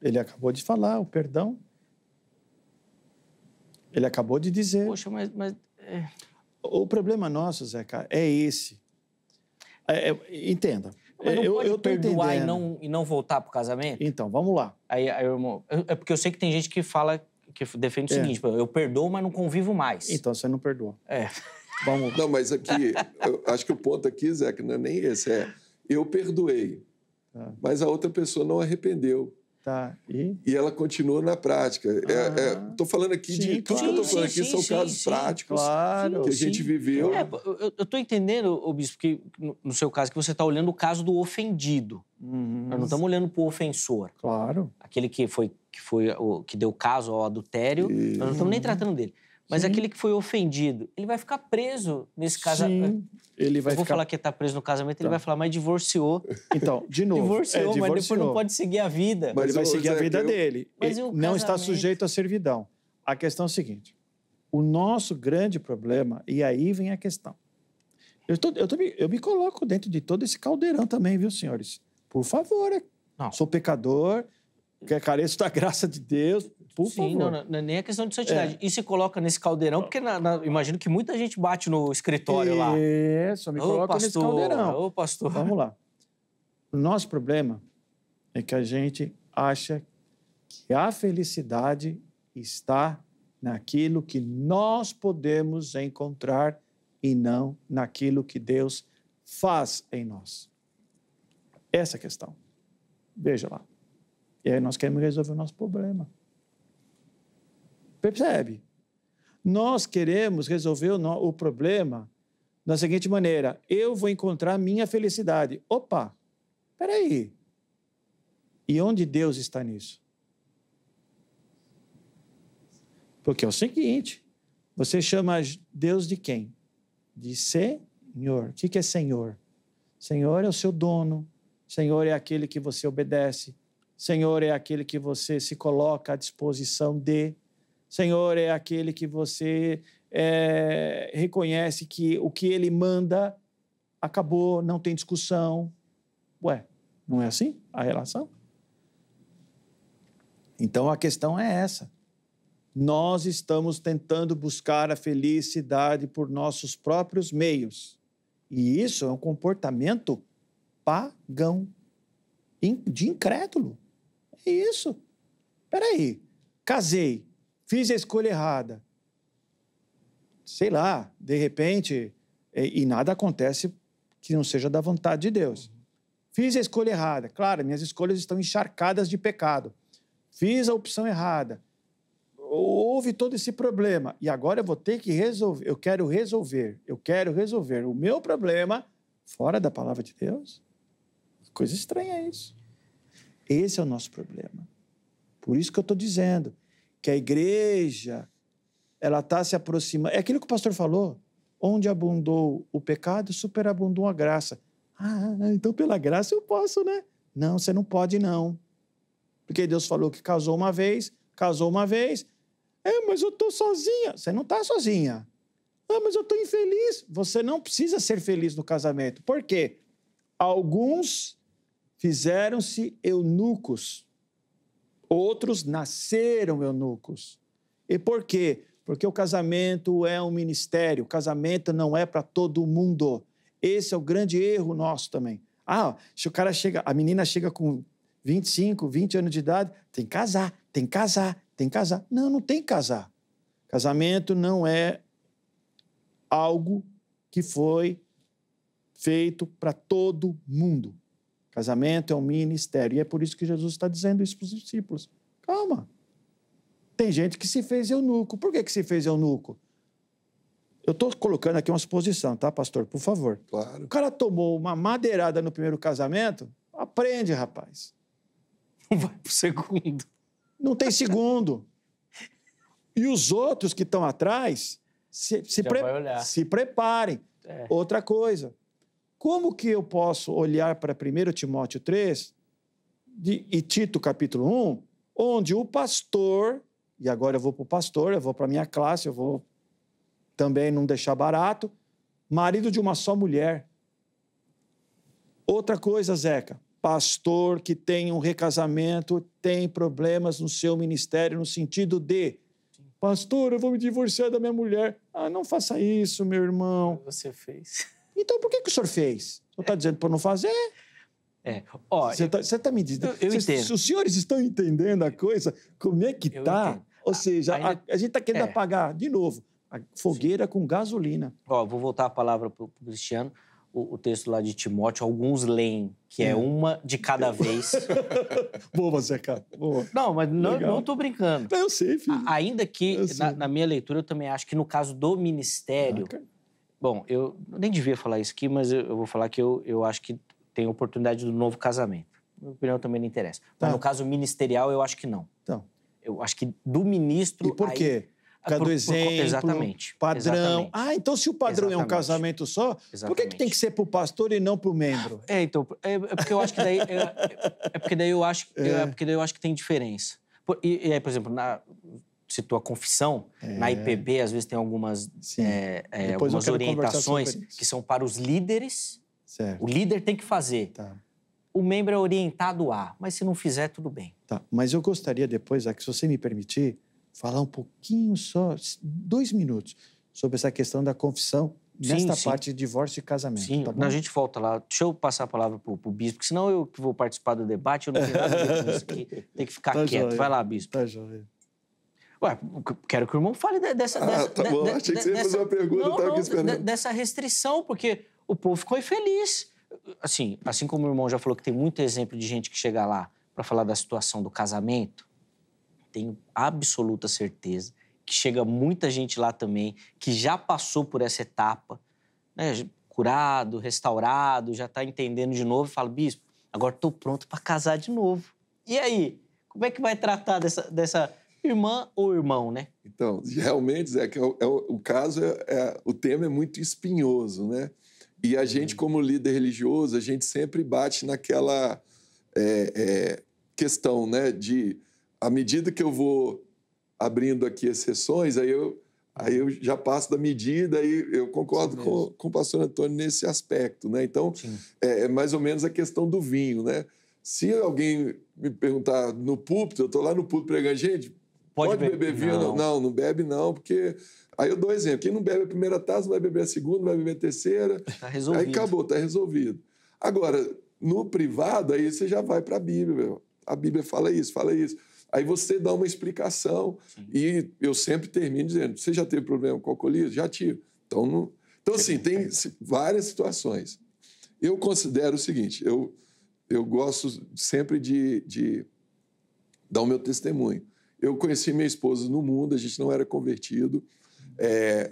B: ele acabou de falar, o perdão. Ele acabou de dizer.
A: Poxa, mas...
B: O problema nosso, Zeca, é esse. Entenda.
A: Mas não pode perdoar e não voltar para o casamento?
B: Então, vamos lá.
A: Aí, irmão, porque eu sei que tem gente que fala, que defende o seguinte, eu perdoo, mas não convivo mais.
B: Então, você não perdoa.
C: Vamos. Não, mas aqui, eu acho que o ponto aqui, Zé, que não é nem esse, eu perdoei, mas a outra pessoa não arrependeu.
B: Tá.
C: E ela continua na prática. Estou falando aqui de... Tudo que eu estou falando aqui são casos práticos
B: claro,
C: que a gente viveu.
A: Eu estou entendendo, ô bispo, que no seu caso, que você está olhando o caso do ofendido. Nós não estamos olhando para o ofensor.
B: Claro.
A: Aquele que deu caso ao adultério, nós não estamos nem tratando dele. Mas aquele que foi ofendido, ele vai ficar preso nesse casamento.
B: Ele vai
A: vou falar que está preso no casamento, ele vai falar, mas divorciou.
B: Então, de novo.
A: Divorciou, mas depois não pode seguir a vida.
B: Mas ele vai seguir a vida dele.
A: Mas
B: ele não está sujeito à servidão. A questão é a seguinte, o nosso grande problema, e aí vem a questão. Eu me coloco dentro de todo esse caldeirão também, viu, senhores? Por favor, sou pecador, careço da graça de Deus, por favor.
A: Não é nem a questão de santidade. E se coloca nesse caldeirão, porque imagino que muita gente bate no escritório lá.
B: Isso, me coloca nesse caldeirão.
A: Ô, pastor.
B: Vamos lá. O nosso problema é que a gente acha que a felicidade está naquilo que nós podemos encontrar e não naquilo que Deus faz em nós. Essa é a questão. Veja lá. E aí nós queremos resolver o nosso problema. Percebe? Nós queremos resolver o problema da seguinte maneira. Eu vou encontrar minha felicidade. Opa, espera aí. E onde Deus está nisso? Porque é o seguinte, você chama Deus de quem? De Senhor. O que é Senhor? Senhor é o seu dono. Senhor é aquele que você obedece. Senhor é aquele que você se coloca à disposição de. Senhor é aquele que você reconhece que o que ele manda acabou, não tem discussão. Ué, não é assim a relação? Então a questão é essa. Nós estamos tentando buscar a felicidade por nossos próprios meios. E isso é um comportamento pagão, de incrédulo. É isso. Espera aí, casei, fiz a escolha errada. sei lá, de repente, e nada acontece que não seja da vontade de Deus. Fiz a escolha errada. Claro, minhas escolhas estão encharcadas de pecado. Fiz a opção errada. Houve todo esse problema. E agora eu vou ter que resolver. Eu quero resolver o meu problema fora da palavra de Deus. Coisa estranha isso. Esse é o nosso problema. Por isso que eu estou dizendo que a igreja, ela está se aproximando. É aquilo que o pastor falou. Onde abundou o pecado, superabundou a graça. Ah, então pela graça eu posso, né? Não, você não pode, não. Porque Deus falou que casou uma vez. Mas eu estou sozinha. Você não está sozinha. Mas eu estou infeliz. Você não precisa ser feliz no casamento. Por quê? Alguns fizeram-se eunucos. Outros nasceram eunucos. E por quê? Porque o casamento é um ministério. O casamento não é para todo mundo. Esse é o grande erro nosso também. Se o cara chega, a menina chega com 25, 20 anos de idade, tem que casar. Não, não tem que casar. Casamento não é algo que foi feito para todo mundo. Casamento é um ministério. E é por isso que Jesus está dizendo isso para os discípulos. Calma. Tem gente que se fez eunuco. Por que se fez eunuco? Eu estou colocando aqui uma suposição, tá, pastor? Por favor.
C: Claro.
B: O cara tomou uma madeirada no primeiro casamento, aprende, rapaz.
A: Vai pro segundo.
B: Não tem segundo. E os outros que estão atrás, se preparem. Outra coisa. Como que eu posso olhar para 1 Timóteo 3 e Tito capítulo 1, onde o pastor... E agora eu vou para o pastor, eu vou para a minha classe, eu vou também não deixar barato. Marido de uma só mulher. Outra coisa, Zeca. Pastor que tem um recasamento tem problemas no seu ministério no sentido de... Pastor, eu vou me divorciar da minha mulher. Não faça isso, meu irmão.
A: Você fez.
B: Então, por que o senhor fez? O senhor está dizendo para não fazer? Você está me dizendo...
A: Eu entendo.
B: Os senhores estão entendendo a coisa? Como é que está? Ou seja, a gente está querendo apagar, de novo, a fogueira com gasolina.
A: Vou voltar a palavra para o Cristiano. O texto lá de Timóteo, alguns leem que é uma de cada vez.
B: Boa, Zeca. Boa.
A: Não, mas não estou brincando.
B: Eu sei, filho.
A: Ainda que, na minha leitura, eu também acho que no caso do ministério... Bom, eu nem devia falar isso aqui, mas eu vou falar que eu acho que tem oportunidade do novo casamento. Minha opinião também não interessa. Mas no caso ministerial, eu acho que não.
B: Então.
A: Eu acho que do ministro...
B: E por quê? Por causa do exemplo,
A: exatamente.
B: Padrão.
A: Exatamente.
B: Então se o padrão é um casamento só, por que tem que ser para o pastor e não para o membro?
A: É porque eu acho que daí... porque daí eu acho que tem diferença. E aí, por exemplo, citou a confissão, na IPB, às vezes tem algumas orientações que são para os líderes.
B: Certo.
A: O líder tem que fazer.
B: Tá.
A: O membro é orientado a, mas se não fizer, tudo bem.
B: Tá, mas eu gostaria depois, se você me permitir, falar um pouquinho só, 2 minutos, sobre essa questão da confissão nesta parte de divórcio e casamento.
A: Sim,
B: tá bom?
A: A gente volta lá. Deixa eu passar a palavra para o bispo, porque senão eu que vou participar do debate, eu não tenho nada a ver com isso aqui. Tem que ficar quieto.
B: Joia.
A: Vai lá, bispo.
B: Tá joia.
A: Ué, quero que o irmão fale dessa...
C: tá bom, achei que você ia fazer uma pergunta, eu estava aqui esperando.
A: Dessa restrição, porque o povo ficou infeliz. Assim como o irmão já falou que tem muito exemplo de gente que chega lá para falar da situação do casamento, tenho absoluta certeza que chega muita gente lá também que já passou por essa etapa, né, curado, restaurado, já está entendendo de novo e fala, bispo, agora estou pronto para casar de novo. E aí? Como é que vai tratar dessa irmã ou irmão, né?
C: Então, realmente, Zé, que o caso, o tema é muito espinhoso, né? E a gente, como líder religioso, a gente sempre bate naquela questão, né? De, à medida que eu vou abrindo aqui exceções, aí eu já passo da medida e eu concordo com o pastor Antônio nesse aspecto, né? Então, é mais ou menos a questão do vinho, né? Se alguém me perguntar no púlpito, eu estou lá no púlpito pregando, gente, pode beber vinho? Não bebe não, porque... Aí eu dou um exemplo, quem não bebe a primeira taça vai beber a segunda, vai beber a terceira.
A: Está resolvido.
C: Aí acabou, está resolvido. Agora, no privado, aí você já vai para a Bíblia. A Bíblia fala isso, fala isso. Aí você dá uma explicação. E eu sempre termino dizendo, você já teve problema com alcoolismo? Já tive. Então, assim, tem várias situações. Eu considero o seguinte, eu gosto sempre de dar o meu testemunho. Eu conheci minha esposa no mundo, a gente não era convertido.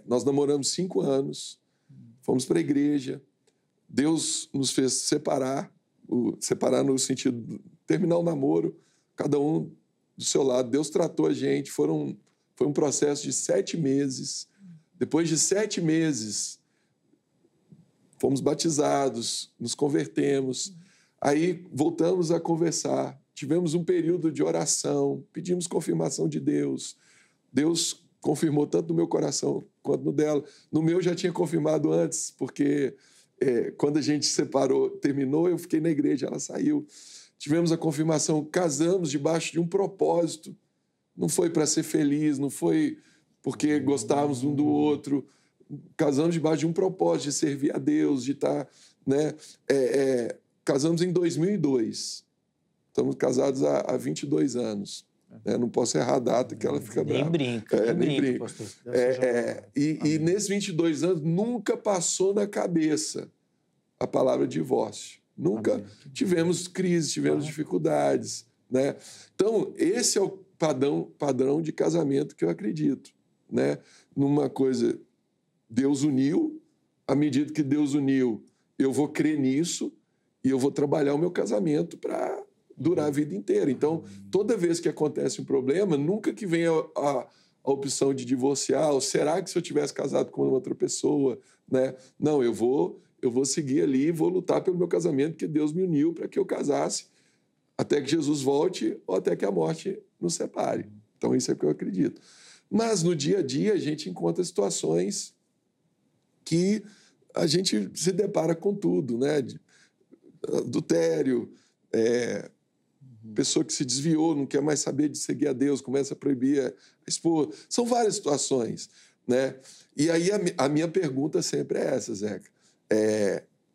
C: Nós namoramos 5 anos, fomos para a igreja. Deus nos fez separar no sentido de terminar o namoro, cada um do seu lado. Deus tratou a gente, foi um processo de 7 meses. Depois de 7 meses, fomos batizados, nos convertemos. Aí voltamos a conversar, tivemos um período de oração, pedimos confirmação de Deus. Deus confirmou tanto no meu coração quanto no dela. No meu já tinha confirmado antes, porque quando a gente separou, terminou, eu fiquei na igreja, ela saiu. Tivemos a confirmação, casamos debaixo de um propósito. Não foi para ser feliz, não foi porque gostávamos um do outro. Casamos debaixo de um propósito, de servir a Deus, de estar... né? Casamos em 2002. Estamos casados há 22 anos. Não posso errar a data, que ela fica brava.
A: Nem brinca, pastor.
C: E nesses 22 anos, nunca passou na cabeça a palavra divórcio. Nunca. Amém. Tivemos crises, tivemos dificuldades. Né? Então, esse é o padrão de casamento que eu acredito. Né? Numa coisa, Deus uniu, à medida que Deus uniu, eu vou crer nisso e eu vou trabalhar o meu casamento para durar a vida inteira. Então, toda vez que acontece um problema, nunca que vem a opção de divorciar, ou será que se eu tivesse casado com outra pessoa, né? Não, eu vou seguir ali e vou lutar pelo meu casamento, porque Deus me uniu para que eu casasse até que Jesus volte ou até que a morte nos separe. Então, isso é o que eu acredito. Mas, no dia a dia, a gente encontra situações que a gente se depara com tudo, né? Adultério, pessoa que se desviou, não quer mais saber de seguir a Deus, começa a proibir a esposa. São várias situações, né? E aí a minha pergunta sempre é essa, Zeca.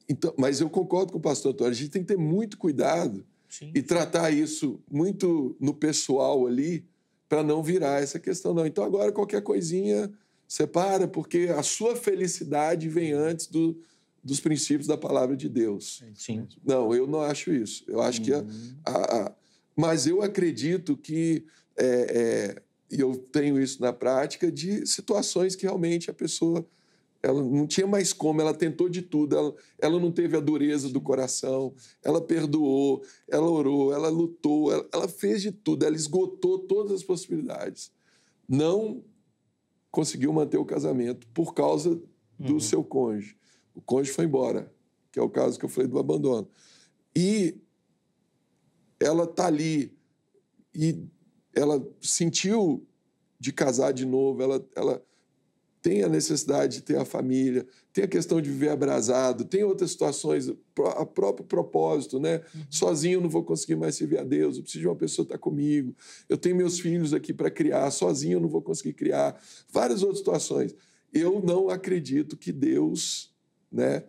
C: Então, mas eu concordo com o pastor Antônio, a gente tem que ter muito cuidado e tratar isso muito no pessoal ali para não virar essa questão, não. Então, agora, qualquer coisinha, separa, porque a sua felicidade vem antes dos princípios da palavra de Deus.
A: Sim.
C: Não, eu não acho isso. Eu acho que mas eu acredito que, e eu tenho isso na prática, de situações que realmente a pessoa ela não tinha mais como, ela tentou de tudo, ela não teve a dureza do coração, ela perdoou, ela orou, ela lutou, ela fez de tudo, ela esgotou todas as possibilidades. Não conseguiu manter o casamento por causa do seu cônjuge. O cônjuge foi embora, que é o caso que eu falei do abandono. E ela está ali e ela sentiu de casar de novo, ela tem a necessidade de ter a família, tem a questão de viver abrasado, tem outras situações, a próprio propósito, né? Sozinho eu não vou conseguir mais servir a Deus, eu preciso de uma pessoa estar comigo, eu tenho meus filhos aqui para criar, sozinho eu não vou conseguir criar, várias outras situações. Eu não acredito que Deus, né?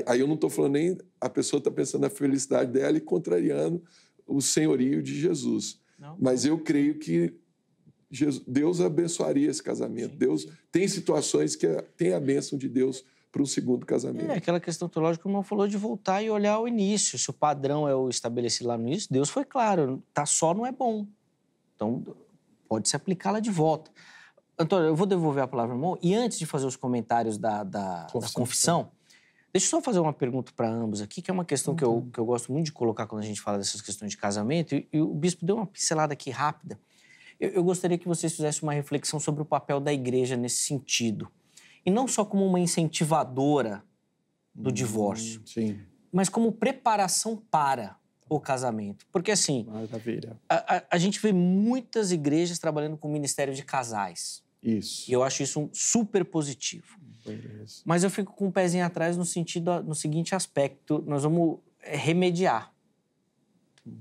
C: Aí eu não estou falando nem a pessoa está pensando na felicidade dela e contrariando o senhorio de Jesus. Não. Mas eu creio que Deus abençoaria esse casamento. Sim. Deus tem situações que tem a bênção de Deus para um segundo casamento.
A: Aquela questão teológica que o irmão falou de voltar e olhar o início. Se o padrão é o estabelecido lá no início, Deus foi claro, tá só não é bom. Então, pode se aplicar lá de volta. Antônio, eu vou devolver a palavra ao irmão. E antes de fazer os comentários da confissão, deixa eu só fazer uma pergunta para ambos aqui, que é uma questão que eu gosto muito de colocar quando a gente fala dessas questões de casamento. E o bispo deu uma pincelada aqui rápida. Eu gostaria que vocês fizessem uma reflexão sobre o papel da igreja nesse sentido. E não só como uma incentivadora do divórcio, mas como preparação para o casamento. Porque, assim, a gente vê muitas igrejas trabalhando com o ministério de casais.
B: Isso.
A: E eu acho isso super positivo.
B: Beleza.
A: Mas eu fico com um pezinho atrás no seguinte aspecto: nós vamos remediar.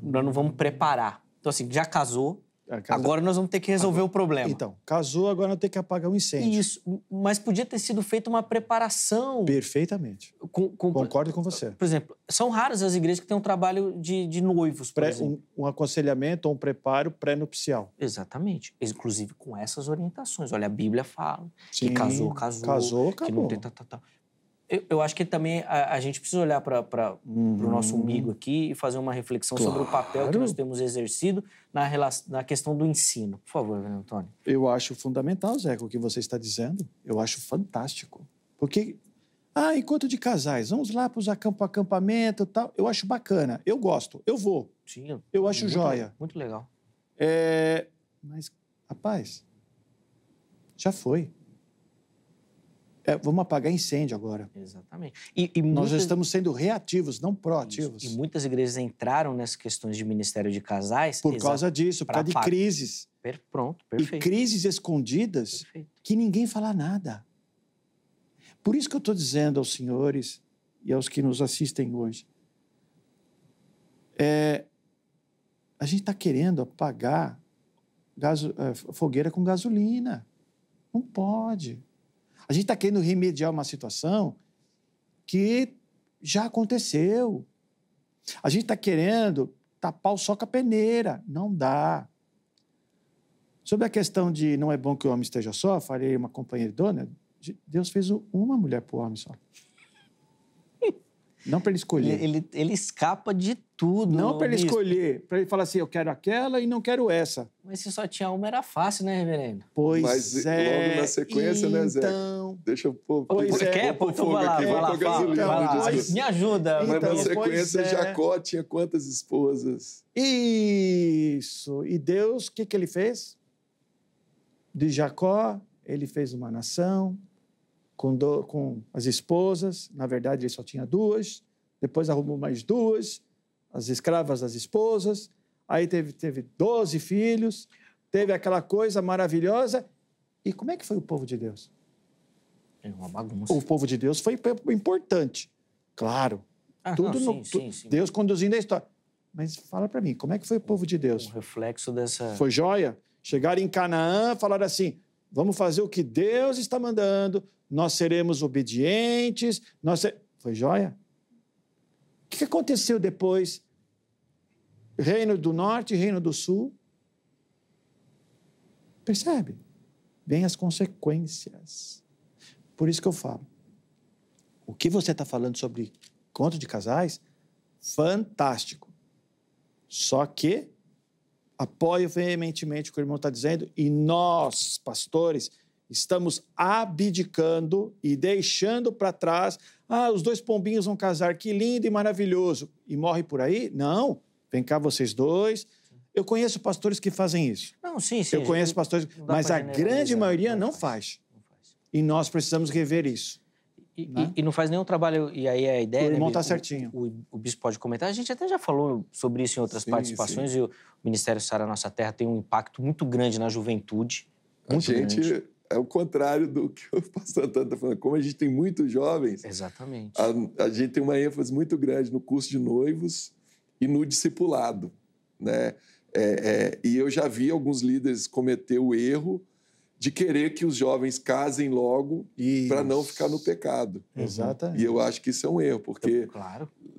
A: Nós não vamos preparar. Então, assim, já casou, Agora nós vamos ter que resolver o problema.
B: Então, casou, agora nós temos que apagar o incêndio.
A: Isso, mas podia ter sido feita uma preparação.
B: Perfeitamente. Concordo com você.
A: Por exemplo, são raras as igrejas que têm um trabalho de noivos, por exemplo.
B: Um aconselhamento ou um preparo pré-nupcial.
A: Exatamente. Inclusive com essas orientações. Olha, a Bíblia fala que
B: Casou,
A: que
B: acabou.
A: não tem tal. Eu acho que também a gente precisa olhar para o nosso umbigo aqui e fazer uma reflexão sobre o papel que nós temos exercido na questão do ensino. Por favor, Reverendo Antônio.
B: Eu acho fundamental, Zé, o que você está dizendo. Eu acho fantástico. Porque, encontro de casais, vamos lá para os acampamento e tal. Eu acho bacana, eu gosto, eu vou.
A: Sim,
B: eu acho joia.
A: Muito legal.
B: Mas, rapaz, já foi. Vamos apagar incêndio agora.
A: Exatamente.
B: Nós já estamos sendo reativos, não proativos.
A: Isso. E muitas igrejas entraram nessas questões de ministério de casais...
B: Por causa disso, por causa de crises.
A: Pronto, perfeito.
B: E crises escondidas que ninguém fala nada. Por isso que eu estou dizendo aos senhores e aos que nos assistem hoje, a gente está querendo apagar fogueira com gasolina. Não pode. A gente está querendo remediar uma situação que já aconteceu. A gente está querendo tapar o sol com a peneira. Não dá. Sobre a questão de não é bom que o homem esteja só, farei uma companheira idônea, Deus fez uma mulher para o homem só. Não para ele escolher.
A: Ele escapa de tudo.
B: Não para ele escolher. Para ele falar assim, eu quero aquela e não quero essa.
A: Mas se só tinha uma, era fácil, né, reverendo?
B: Pois
C: Mas logo na sequência, né, Zé? Deixa eu pôr...
A: Quer? Então vai lá, me ajuda.
C: Mas na sequência, Jacó tinha quantas esposas?
B: Isso. E Deus, o que ele fez? De Jacó, ele fez uma nação... Com as esposas, na verdade ele só tinha 2, depois arrumou mais 2, as escravas das esposas, aí teve 12 filhos, teve aquela coisa maravilhosa. E como é que foi o povo de Deus?
A: É uma bagunça.
B: O povo de Deus foi importante, claro.
A: Sim.
B: Deus conduzindo a história. Mas fala para mim, como é que foi o povo de Deus?
A: Um reflexo dessa...
B: Foi joia? Chegaram em Canaã, falaram assim, vamos fazer o que Deus está mandando, nós seremos obedientes. Foi joia? O que aconteceu depois? Reino do Norte e Reino do Sul. Percebe? Vem as consequências. Por isso que eu falo. O que você está falando sobre encontro de casais, fantástico. Só que apoio veementemente o que o irmão está dizendo e nós, pastores, estamos abdicando e deixando para trás. Os 2 pombinhos vão casar, que lindo e maravilhoso. E morre por aí? Não. Vem cá vocês 2. Eu conheço pastores que fazem isso.
A: Não, sim.
B: Eu conheço pastores, mas a grande maioria não faz. E nós precisamos rever isso.
A: E não faz nenhum trabalho, e aí a ideia...
B: O irmão está certinho.
A: O bispo pode comentar. A gente até já falou sobre isso em outras participações, e o Ministério Sara Nossa Terra tem um impacto muito grande na juventude. Muito grande.
C: É o contrário do que o pastor Antônio está falando. Como a gente tem muitos jovens...
A: Exatamente.
C: A gente tem uma ênfase muito grande no curso de noivos e no discipulado, né? E eu já vi alguns líderes cometer o erro de querer que os jovens casem logo para não ficar no pecado.
B: Exatamente.
C: E eu acho que isso é um erro, porque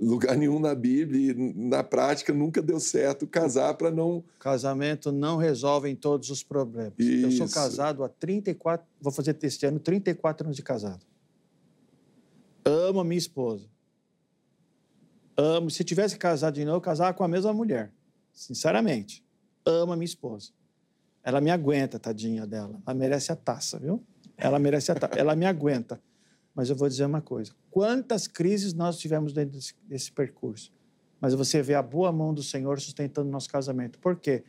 C: lugar nenhum na Bíblia e na prática nunca deu certo casar para não...
B: Casamento não resolve todos os problemas.
C: Isso.
B: Eu sou casado há 34... Vou fazer este ano 34 anos de casado. Amo a minha esposa. Amo. Se tivesse casado de novo, eu casava com a mesma mulher. Sinceramente. Amo a minha esposa. Ela me aguenta, tadinha dela. Ela merece a taça, viu? Ela merece a taça. Ela me aguenta. Mas eu vou dizer uma coisa. Quantas crises nós tivemos dentro desse percurso? Mas você vê a boa mão do Senhor sustentando o nosso casamento. Por quê?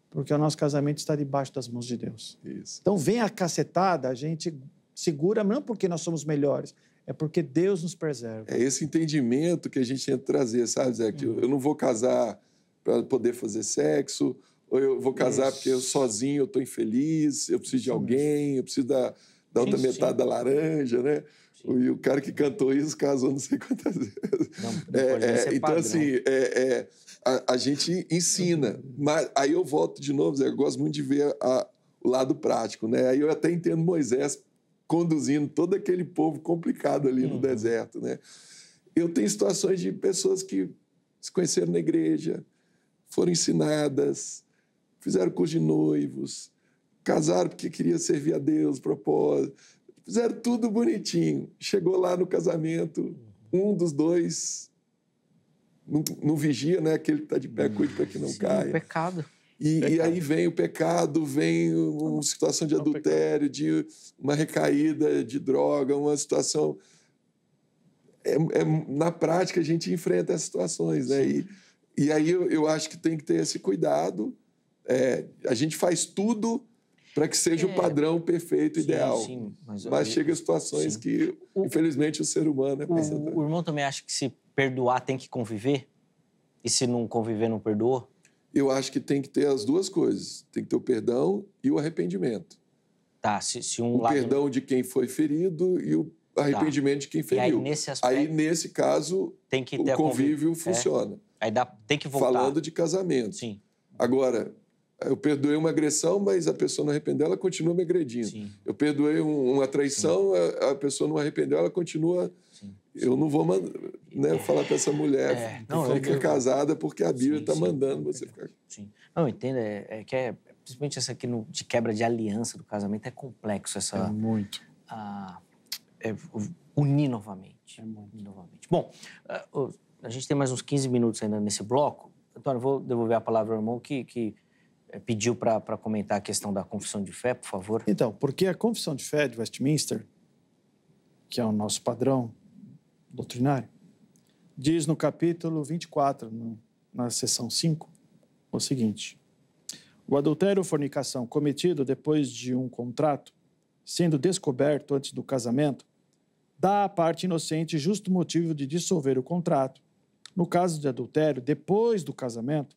B: Porque o nosso casamento está debaixo das mãos de Deus.
C: Isso.
B: Então, vem a cacetada, a gente segura, não porque nós somos melhores, é porque Deus nos preserva.
C: É esse entendimento que a gente tem que trazer, sabe, Zé? Que eu não vou casar para poder fazer sexo, ou eu vou casar porque eu sozinho eu estou infeliz, eu preciso de alguém, eu preciso da outra metade da laranja, né? E o cara que cantou isso casou não sei quantas vezes. Então, assim, a gente ensina. Mas aí eu volto de novo, Zé, eu gosto muito de ver o lado prático, né? Aí eu até entendo Moisés conduzindo todo aquele povo complicado ali no deserto, né? Eu tenho situações de pessoas que se conheceram na igreja, foram ensinadas, fizeram curso de noivos, casaram porque queria servir a Deus, propósito, fizeram tudo bonitinho. Chegou lá no casamento, um dos dois não vigia, né? Aquele que está de pé, cuide para que não caia.
A: Pecado.
C: E aí vem o pecado, vem uma situação de adultério, de uma recaída de droga, uma situação... na prática, a gente enfrenta essas situações, né? E aí eu acho que tem que ter esse cuidado. A gente faz tudo para que seja o padrão perfeito, ideal. Sim, mas chega a situações que, infelizmente, o ser humano é pensador.
A: O irmão também acha que se perdoar tem que conviver? E se não conviver, não perdoou?
C: Eu acho que tem que ter as duas coisas. Tem que ter o perdão e o arrependimento.
A: Tá, se um
C: lado... perdão de quem foi ferido e o arrependimento de quem feriu. Aí, nesse caso, tem que ter o convívio funciona.
A: Aí tem que voltar.
C: Falando de casamento.
A: Sim.
C: Agora, eu perdoei uma agressão, mas a pessoa não arrependeu, ela continua me agredindo. Sim. Eu perdoei uma traição, a pessoa não arrependeu, ela continua... Sim. Eu não vou falar para essa mulher fica casada porque a Bíblia está mandando você ficar...
A: Sim. Não, eu entendo. Principalmente essa aqui de quebra de aliança do casamento, é complexo essa...
B: É muito.
A: Unir novamente. Unir novamente. Bom, a gente tem mais uns 15 minutos ainda nesse bloco. Antônio, eu vou devolver a palavra ao irmão que pediu para comentar a questão da confissão de fé, por favor.
B: Então, porque a confissão de fé de Westminster, que é o nosso padrão doutrinário, diz no capítulo 24, na seção 5, o seguinte: o adultério ou fornicação cometido depois de um contrato, sendo descoberto antes do casamento, dá à parte inocente justo motivo de dissolver o contrato. No caso de adultério, depois do casamento,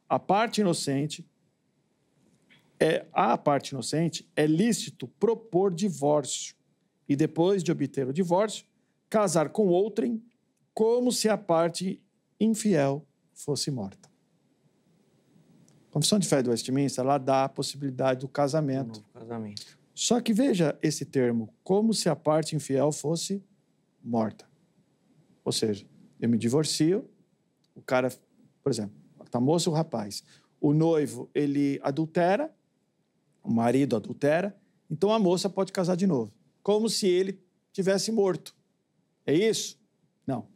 B: à parte inocente é lícito propor divórcio e, depois de obter o divórcio, casar com outrem como se a parte infiel fosse morta. A Confissão de Fé do Westminster, ela dá a possibilidade do casamento. Só que veja esse termo, como se a parte infiel fosse morta. Ou seja, eu me divorcio, o cara, por exemplo, a moça e o rapaz, o noivo, ele adultera, o marido adultera, então a moça pode casar de novo, como se ele tivesse morto. É isso? Não.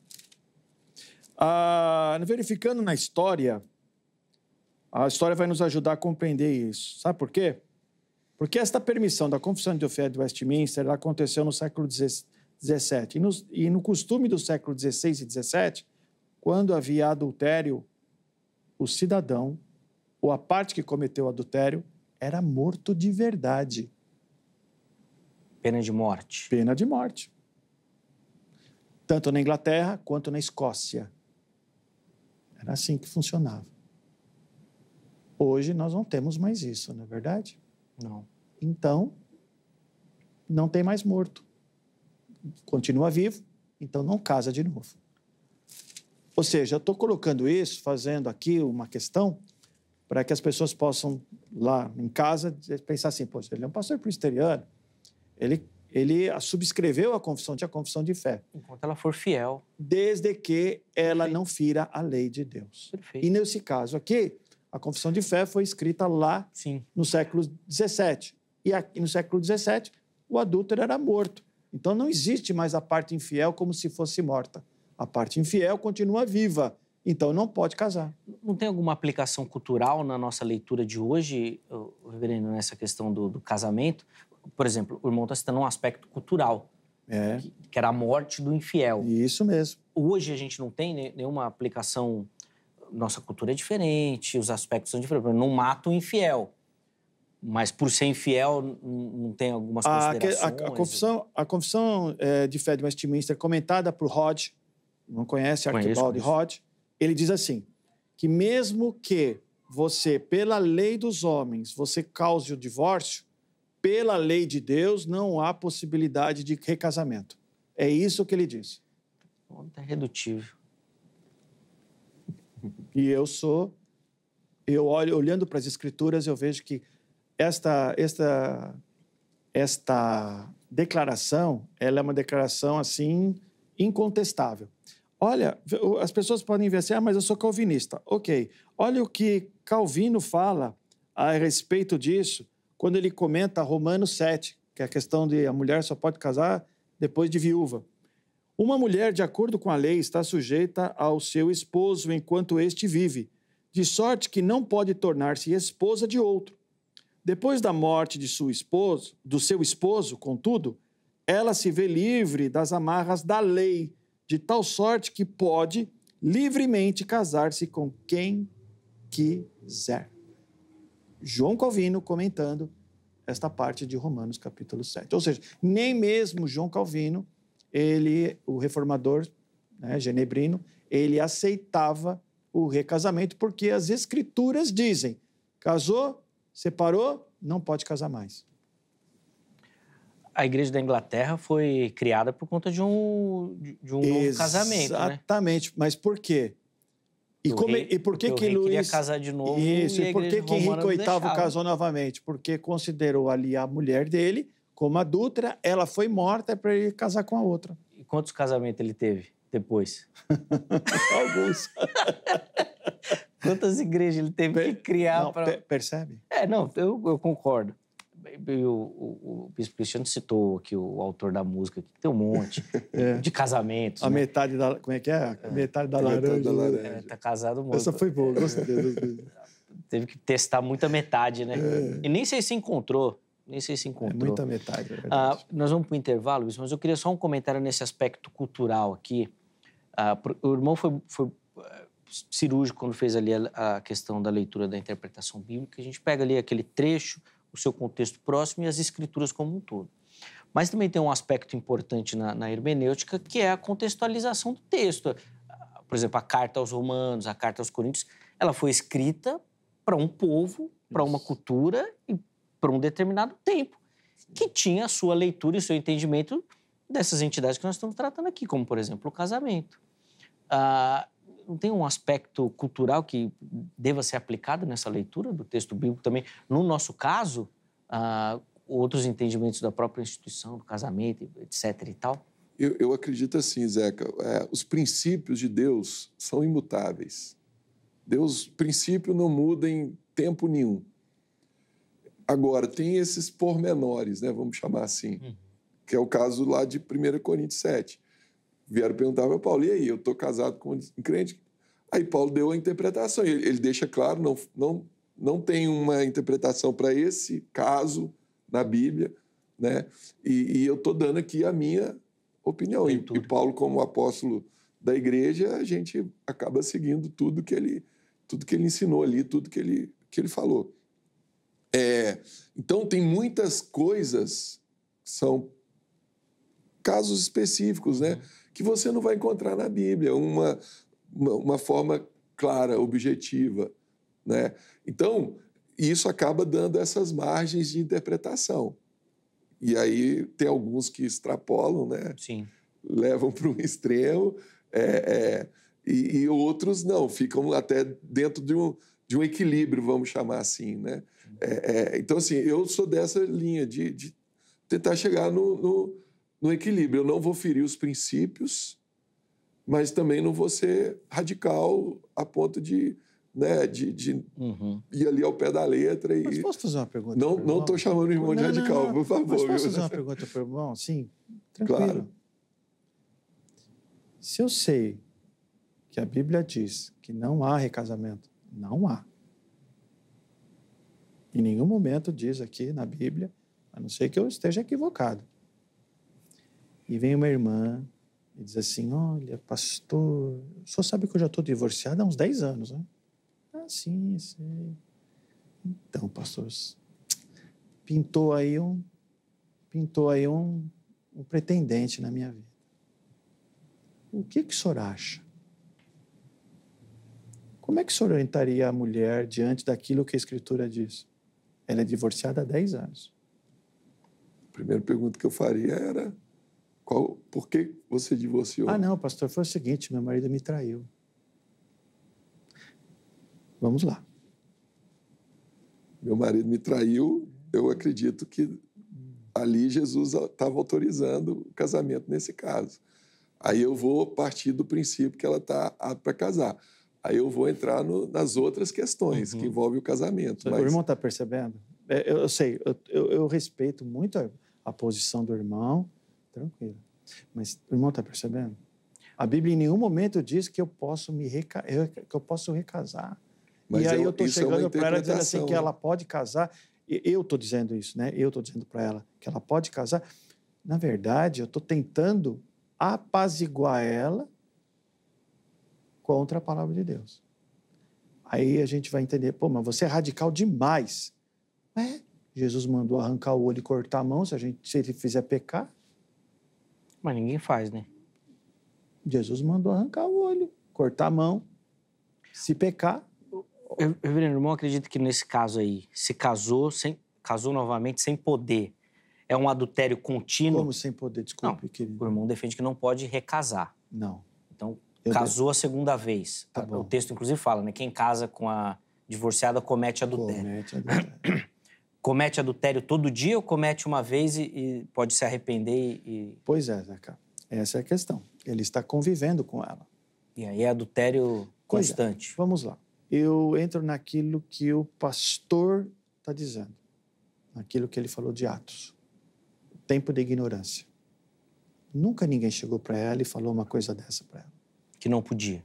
B: Verificando na história, a história vai nos ajudar a compreender isso. Sabe por quê? Porque esta permissão da Confissão de Fé de Westminster ela aconteceu no século XVII. E no costume do século XVI e XVII, quando havia adultério, o cidadão, ou a parte que cometeu o adultério, era morto de verdade.
A: Pena de morte.
B: Pena de morte. Tanto na Inglaterra quanto na Escócia. Era assim que funcionava. Hoje nós não temos mais isso, não é verdade?
A: Não.
B: Então, não tem mais morto. Continua vivo, então não casa de novo. Ou seja, eu estou colocando isso, fazendo aqui uma questão para que as pessoas possam, lá em casa, pensar assim, poxa, ele é um pastor presbiteriano, ele subscreveu a confissão de fé.
A: Enquanto ela for fiel.
B: Desde que ela não fira a lei de Deus.
A: Perfeito.
B: E nesse caso aqui, a confissão de fé foi escrita lá no século XVII. E aqui no século XVII, o adúltero era morto. Então não existe mais a parte infiel como se fosse morta. A parte infiel continua viva, então não pode casar.
A: Não tem alguma aplicação cultural na nossa leitura de hoje, reverendo, nessa questão do casamento? Por exemplo, o irmão está citando um aspecto cultural, que era a morte do infiel.
B: Isso mesmo.
A: Hoje a gente não tem nenhuma aplicação, nossa cultura é diferente, os aspectos são diferentes. Não mata o infiel, mas por ser infiel não tem algumas considerações?
B: A confissão de fé de Westminster, comentada por Hodge, não conhece Archibald Hodge, ele diz assim, que mesmo que você, pela lei dos homens, você cause o divórcio, pela lei de Deus, não há possibilidade de recasamento. É isso que ele diz.
A: É redutível.
B: E eu olho, olhando para as Escrituras, eu vejo que esta declaração, ela é uma declaração, assim, incontestável. Olha, as pessoas podem ver assim, mas eu sou calvinista. Ok, olha o que Calvino fala a respeito disso, quando ele comenta Romanos 7, que é a questão de a mulher só pode casar depois de viúva. Uma mulher, de acordo com a lei, está sujeita ao seu esposo enquanto este vive, de sorte que não pode tornar-se esposa de outro. Depois da morte de do seu esposo, contudo, ela se vê livre das amarras da lei, de tal sorte que pode livremente casar-se com quem quiser. João Calvino comentando esta parte de Romanos capítulo 7. Ou seja, nem mesmo João Calvino, o reformador, né, genebrino, ele aceitava o recasamento porque as Escrituras dizem, casou, separou, não pode casar mais.
A: A Igreja da Inglaterra foi criada por conta de um novo casamento, né?
B: Exatamente, mas por quê? E por que que Luís
A: queria casar de novo?
B: Isso, e por que Henrique VIII casou novamente? Porque considerou ali a mulher dele como adúltera, ela foi morta para ele casar com a outra.
A: E quantos casamentos ele teve depois?
B: Alguns.
A: Quantas igrejas ele teve que criar para...
B: Percebe?
A: Eu concordo. O Bispo Cristiano citou aqui o autor da música, que tem um monte de casamentos.
B: A metade da... Como é que é? Metade da laranja.
A: Tá casado muito.
B: Essa foi boa, gostei.
A: Teve que testar muita metade, né? E nem sei se encontrou.
B: Muita metade, é verdade.
A: Nós vamos para o intervalo, mas eu queria só um comentário nesse aspecto cultural aqui. O irmão foi cirúrgico quando fez ali a questão da leitura da interpretação bíblica. A gente pega ali aquele trecho, o seu contexto próximo e as escrituras como um todo. Mas também tem um aspecto importante na hermenêutica, que é a contextualização do texto. Por exemplo, a carta aos Romanos, a carta aos Coríntios, ela foi escrita para um povo, para uma cultura e para um determinado tempo, que tinha a sua leitura e o seu entendimento dessas entidades que nós estamos tratando aqui, como, por exemplo, o casamento. Não tem um aspecto cultural que deva ser aplicado nessa leitura do texto bíblico também? No nosso caso, outros entendimentos da própria instituição, do casamento, etc. e tal?
C: Eu acredito assim, Zeca, os princípios de Deus são imutáveis. Deus, princípio, não muda em tempo nenhum. Agora, tem esses pormenores, né, vamos chamar assim, que é o caso lá de 1 Coríntios 7. Vieram perguntar para Paulo, e aí, eu estou casado com um crente? Aí Paulo deu a interpretação, ele deixa claro, não tem uma interpretação para esse caso na Bíblia, né? E eu estou dando aqui a minha opinião. E Paulo, como apóstolo da igreja, a gente acaba seguindo tudo que ele ensinou ali, tudo que ele falou. Então, tem muitas coisas que são casos específicos, né, que você não vai encontrar na Bíblia, uma forma clara, objetiva, né? Então, isso acaba dando essas margens de interpretação. E aí tem alguns que extrapolam, né?
A: Sim.
C: Levam para um extremo, e outros não, ficam até dentro de um equilíbrio, vamos chamar assim, né? Então, assim, eu sou dessa linha de tentar chegar no equilíbrio. Eu não vou ferir os princípios, mas também não vou ser radical a ponto de ir ali ao pé da letra. Mas
B: posso fazer uma pergunta?
C: Não estou chamando o irmão de radical, por favor.
B: Mas posso fazer uma pergunta para o irmão? Sim, tranquilo.
C: Claro.
B: Se eu sei que a Bíblia diz que não há recasamento, não há. Em nenhum momento diz aqui na Bíblia, a não ser que eu esteja equivocado. E vem uma irmã e diz assim, olha, pastor, o senhor sabe que eu já estou divorciada há uns 10 anos, né? Ah, sim, sei. Então, pastor, pintou aí um pretendente na minha vida. O que o senhor acha? Como é que o senhor orientaria a mulher diante daquilo que a Escritura diz? Ela é divorciada há 10 anos.
C: primeira pergunta que eu faria era por que você divorciou?
B: Ah, não, pastor, foi o seguinte, meu marido me traiu. Vamos lá.
C: Meu marido me traiu, eu acredito que ali Jesus estava autorizando o casamento nesse caso. Aí eu vou partir do princípio que ela está apta para casar. Aí eu vou entrar nas outras questões que envolvem o casamento.
B: O irmão está percebendo? Eu sei, eu respeito muito a posição do irmão, tranquilo. Mas o irmão está percebendo? A Bíblia em nenhum momento diz que eu posso recasar. Mas e aí eu estou chegando para ela dizendo assim que ela pode casar. Eu estou dizendo isso, né? Eu estou dizendo para ela que ela pode casar. Na verdade, eu estou tentando apaziguar ela contra a palavra de Deus. Aí a gente vai entender, pô, mas você é radical demais. Jesus mandou arrancar o olho e cortar a mão se ele fizer pecar.
A: Mas ninguém faz, né?
B: Jesus mandou arrancar o olho, cortar a mão. Se pecar...
A: Reverendo, irmão, acredito que nesse caso aí, se casou novamente sem poder. É um adultério contínuo.
B: Como sem poder? Desculpe, querido.
A: O irmão defende que não pode recasar.
B: Não.
A: Então, casou a segunda vez.
B: Tá bom.
A: O texto, inclusive, fala, né? Quem casa com a divorciada comete adultério. Comete adultério todo dia ou comete uma vez e pode se arrepender e...
B: Pois é, Zeca. Essa é a questão. Ele está convivendo com ela.
A: E aí é adultério constante.
B: Vamos lá. Eu entro naquilo que o pastor está dizendo. Naquilo que ele falou de Atos. Tempo de ignorância. Nunca ninguém chegou para ela e falou uma coisa dessa para ela.
A: Que não podia.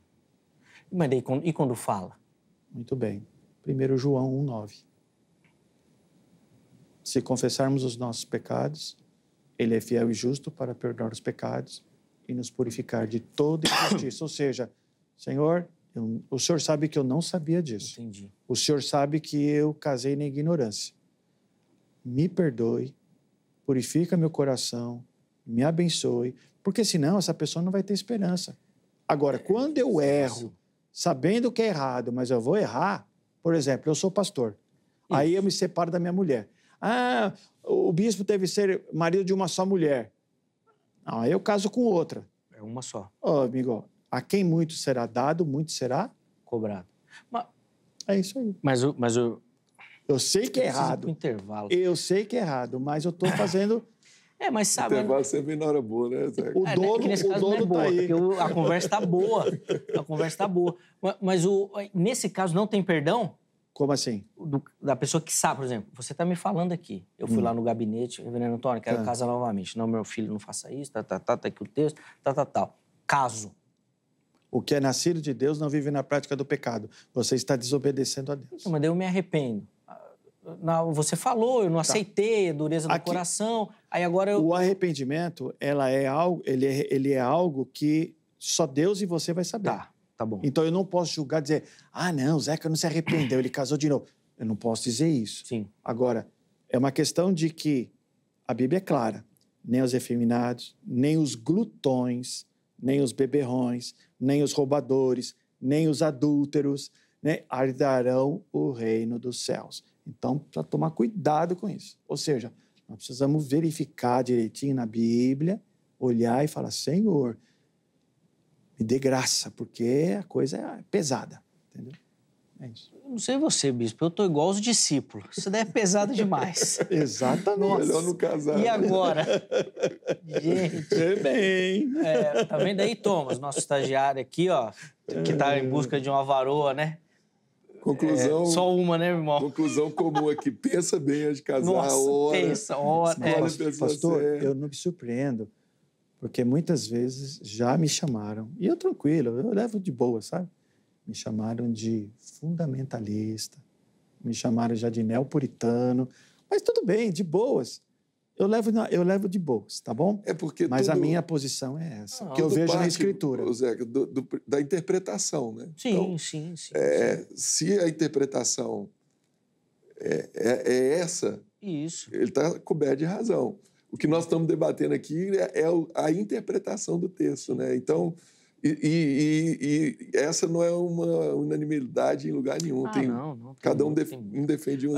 A: Mas daí, e quando fala?
B: Muito bem. 1 João 1,9. Se confessarmos os nossos pecados, ele é fiel e justo para perdoar os pecados e nos purificar de toda injustiça. Ou seja, Senhor, o Senhor sabe que eu não sabia disso.
A: Entendi.
B: O Senhor sabe que eu casei na ignorância. Me perdoe, purifica meu coração, me abençoe, porque senão essa pessoa não vai ter esperança. Agora, quando eu erro, sabendo que é errado, mas eu vou errar, por exemplo, eu sou pastor, aí eu me separo da minha mulher. Ah, o bispo deve ser marido de uma só mulher. Não, aí eu caso com outra.
A: É uma só.
B: Amigo, a quem muito será dado, muito será
A: cobrado.
B: É isso aí. Eu sei que é errado.
A: Intervalo.
B: Eu sei que é errado, mas eu estou fazendo...
A: mas sabe...
C: O intervalo sempre na hora boa, né, Zé?
B: O dono
A: tá
B: aí.
A: Porque a conversa está boa. A conversa está boa. Mas nesse caso não tem perdão?
B: Como assim?
A: Da pessoa que sabe, por exemplo, você está me falando aqui. Eu fui lá no gabinete, reverendo Antônio, quero casar novamente. Não, meu filho, não faça isso, tá aqui o texto, tal. Caso.
B: O que é nascido de Deus não vive na prática do pecado. Você está desobedecendo a Deus.
A: Não, mas daí eu me arrependo. Não, você falou, eu não aceitei, a dureza do coração. Aí agora eu...
B: O arrependimento, ele é algo que só Deus e você vai saber.
A: Tá bom.
B: Então eu não posso julgar, dizer, não, o Zeca não se arrependeu, ele casou de novo. Eu não posso dizer isso.
A: Sim.
B: Agora, é uma questão de que a Bíblia é clara. Nem os efeminados, nem os glutões, nem os beberrões, nem os roubadores, nem os adúlteros, né, herdarão o reino dos céus. Então, precisa tomar cuidado com isso. Ou seja, nós precisamos verificar direitinho na Bíblia, olhar e falar, Senhor, me dê graça, porque a coisa é pesada, entendeu? É isso.
A: Eu não sei você, bispo, eu tô igual os discípulos. Isso daí é pesado demais.
B: Exatamente.
C: Melhor não casar.
A: E agora? Gente.
B: Bem.
A: Tá vendo aí, Thomas, nosso estagiário aqui, ó, que tá em busca de uma varoa, né?
C: Conclusão...
A: só uma, né, irmão?
C: Conclusão comum aqui. Pensa bem antes de casar.
A: Nossa, pensa.
B: Pastor, eu não me surpreendo, porque muitas vezes já me chamaram, e eu tranquilo, eu levo de boa, sabe? Me chamaram de fundamentalista, me chamaram já de neopuritano, mas tudo bem, de boas. Eu levo de boas, tá bom? Mas a minha posição é essa, que eu vejo na Escritura.
C: Zé, da interpretação, né?
A: Sim, então, sim.
C: Se a interpretação é essa,
A: isso.
C: Ele está coberto de razão. O que nós estamos debatendo aqui é a interpretação do texto, né? Então, essa não é uma unanimidade em lugar nenhum.
A: Não,
C: cada um defende um...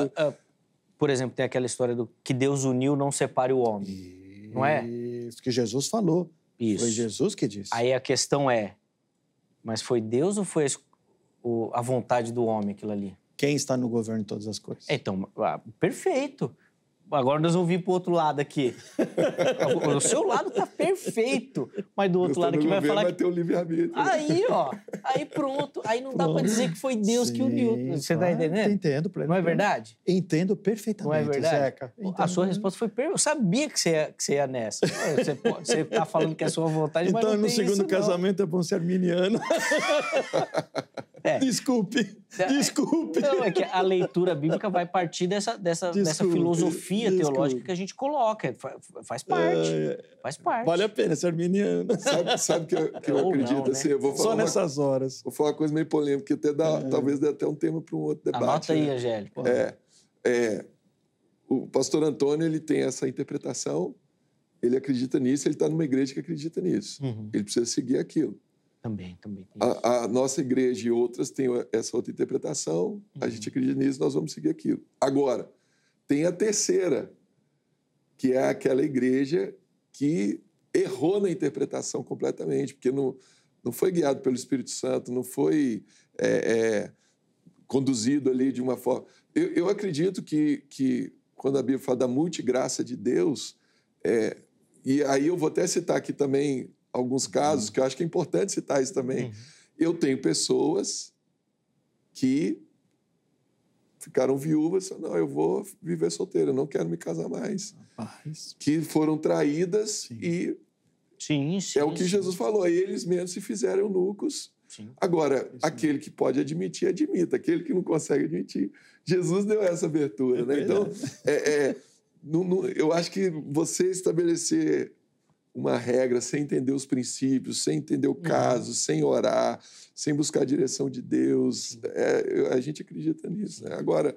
A: por exemplo, tem aquela história do que Deus uniu, não separe o homem. Não é?
B: Isso que Jesus falou.
A: Isso.
B: Foi Jesus que disse.
A: Aí a questão é, mas foi Deus ou foi a vontade do homem aquilo ali?
B: Quem está no governo de todas as coisas?
A: Então, perfeito. Agora nós vamos vir para o outro lado aqui. O seu lado está perfeito, mas do outro lado aqui vai falar
C: vai ter o livre-arbítrio.
A: Aí, ó, aí pronto. Aí não dá para dizer que foi Deus que uniu. Você está entendendo?
B: Entendo plenamente.
A: Não é verdade?
B: Entendo perfeitamente,
A: não é verdade?
B: Zeca.
A: A sua resposta foi perfeita. Eu sabia que você ia nessa. Você está falando que é a sua vontade, mas não tem isso,
B: Então, no segundo casamento é bom ser arminiano. Desculpe.
A: Não, é que a leitura bíblica vai partir dessa filosofia teológica que a gente coloca. Faz parte. Faz parte.
B: Vale a pena ser arminiano.
C: Sabe que eu acredito?
A: Não, né?
C: Assim, eu vou falar
B: só nessas horas.
C: Vou falar uma coisa meio polêmica, que até talvez dê até um tema para um outro debate.
A: Anota aí,
C: né?
A: Angélico.
C: O pastor Antônio, ele tem essa interpretação, ele acredita nisso, ele está numa igreja que acredita nisso. Ele precisa seguir aquilo.
A: Também tem
C: a nossa igreja e outras têm essa outra interpretação, a gente acredita nisso, nós vamos seguir aquilo. Agora, tem a terceira, que é aquela igreja que errou na interpretação completamente, porque não foi guiado pelo Espírito Santo, não foi conduzido ali de uma forma... Eu acredito que quando a Bíblia fala da multigraça de Deus, e aí eu vou até citar aqui também alguns casos, que eu acho que é importante citar isso também. Eu tenho pessoas que ficaram viúvas e falaram, não, eu vou viver solteira, eu não quero me casar mais.
B: Rapaz.
C: Que foram traídas e...
A: Sim.
C: É o que Jesus falou, eles mesmos se fizeram eunucos.
A: Sim.
C: Agora, aquele que pode admitir, admita. Aquele que não consegue admitir, Jesus deu essa abertura. Né? Então, eu acho que você estabelecer uma regra sem entender os princípios, sem entender o caso, sem orar, sem buscar a direção de Deus, a gente acredita nisso. Né? Agora,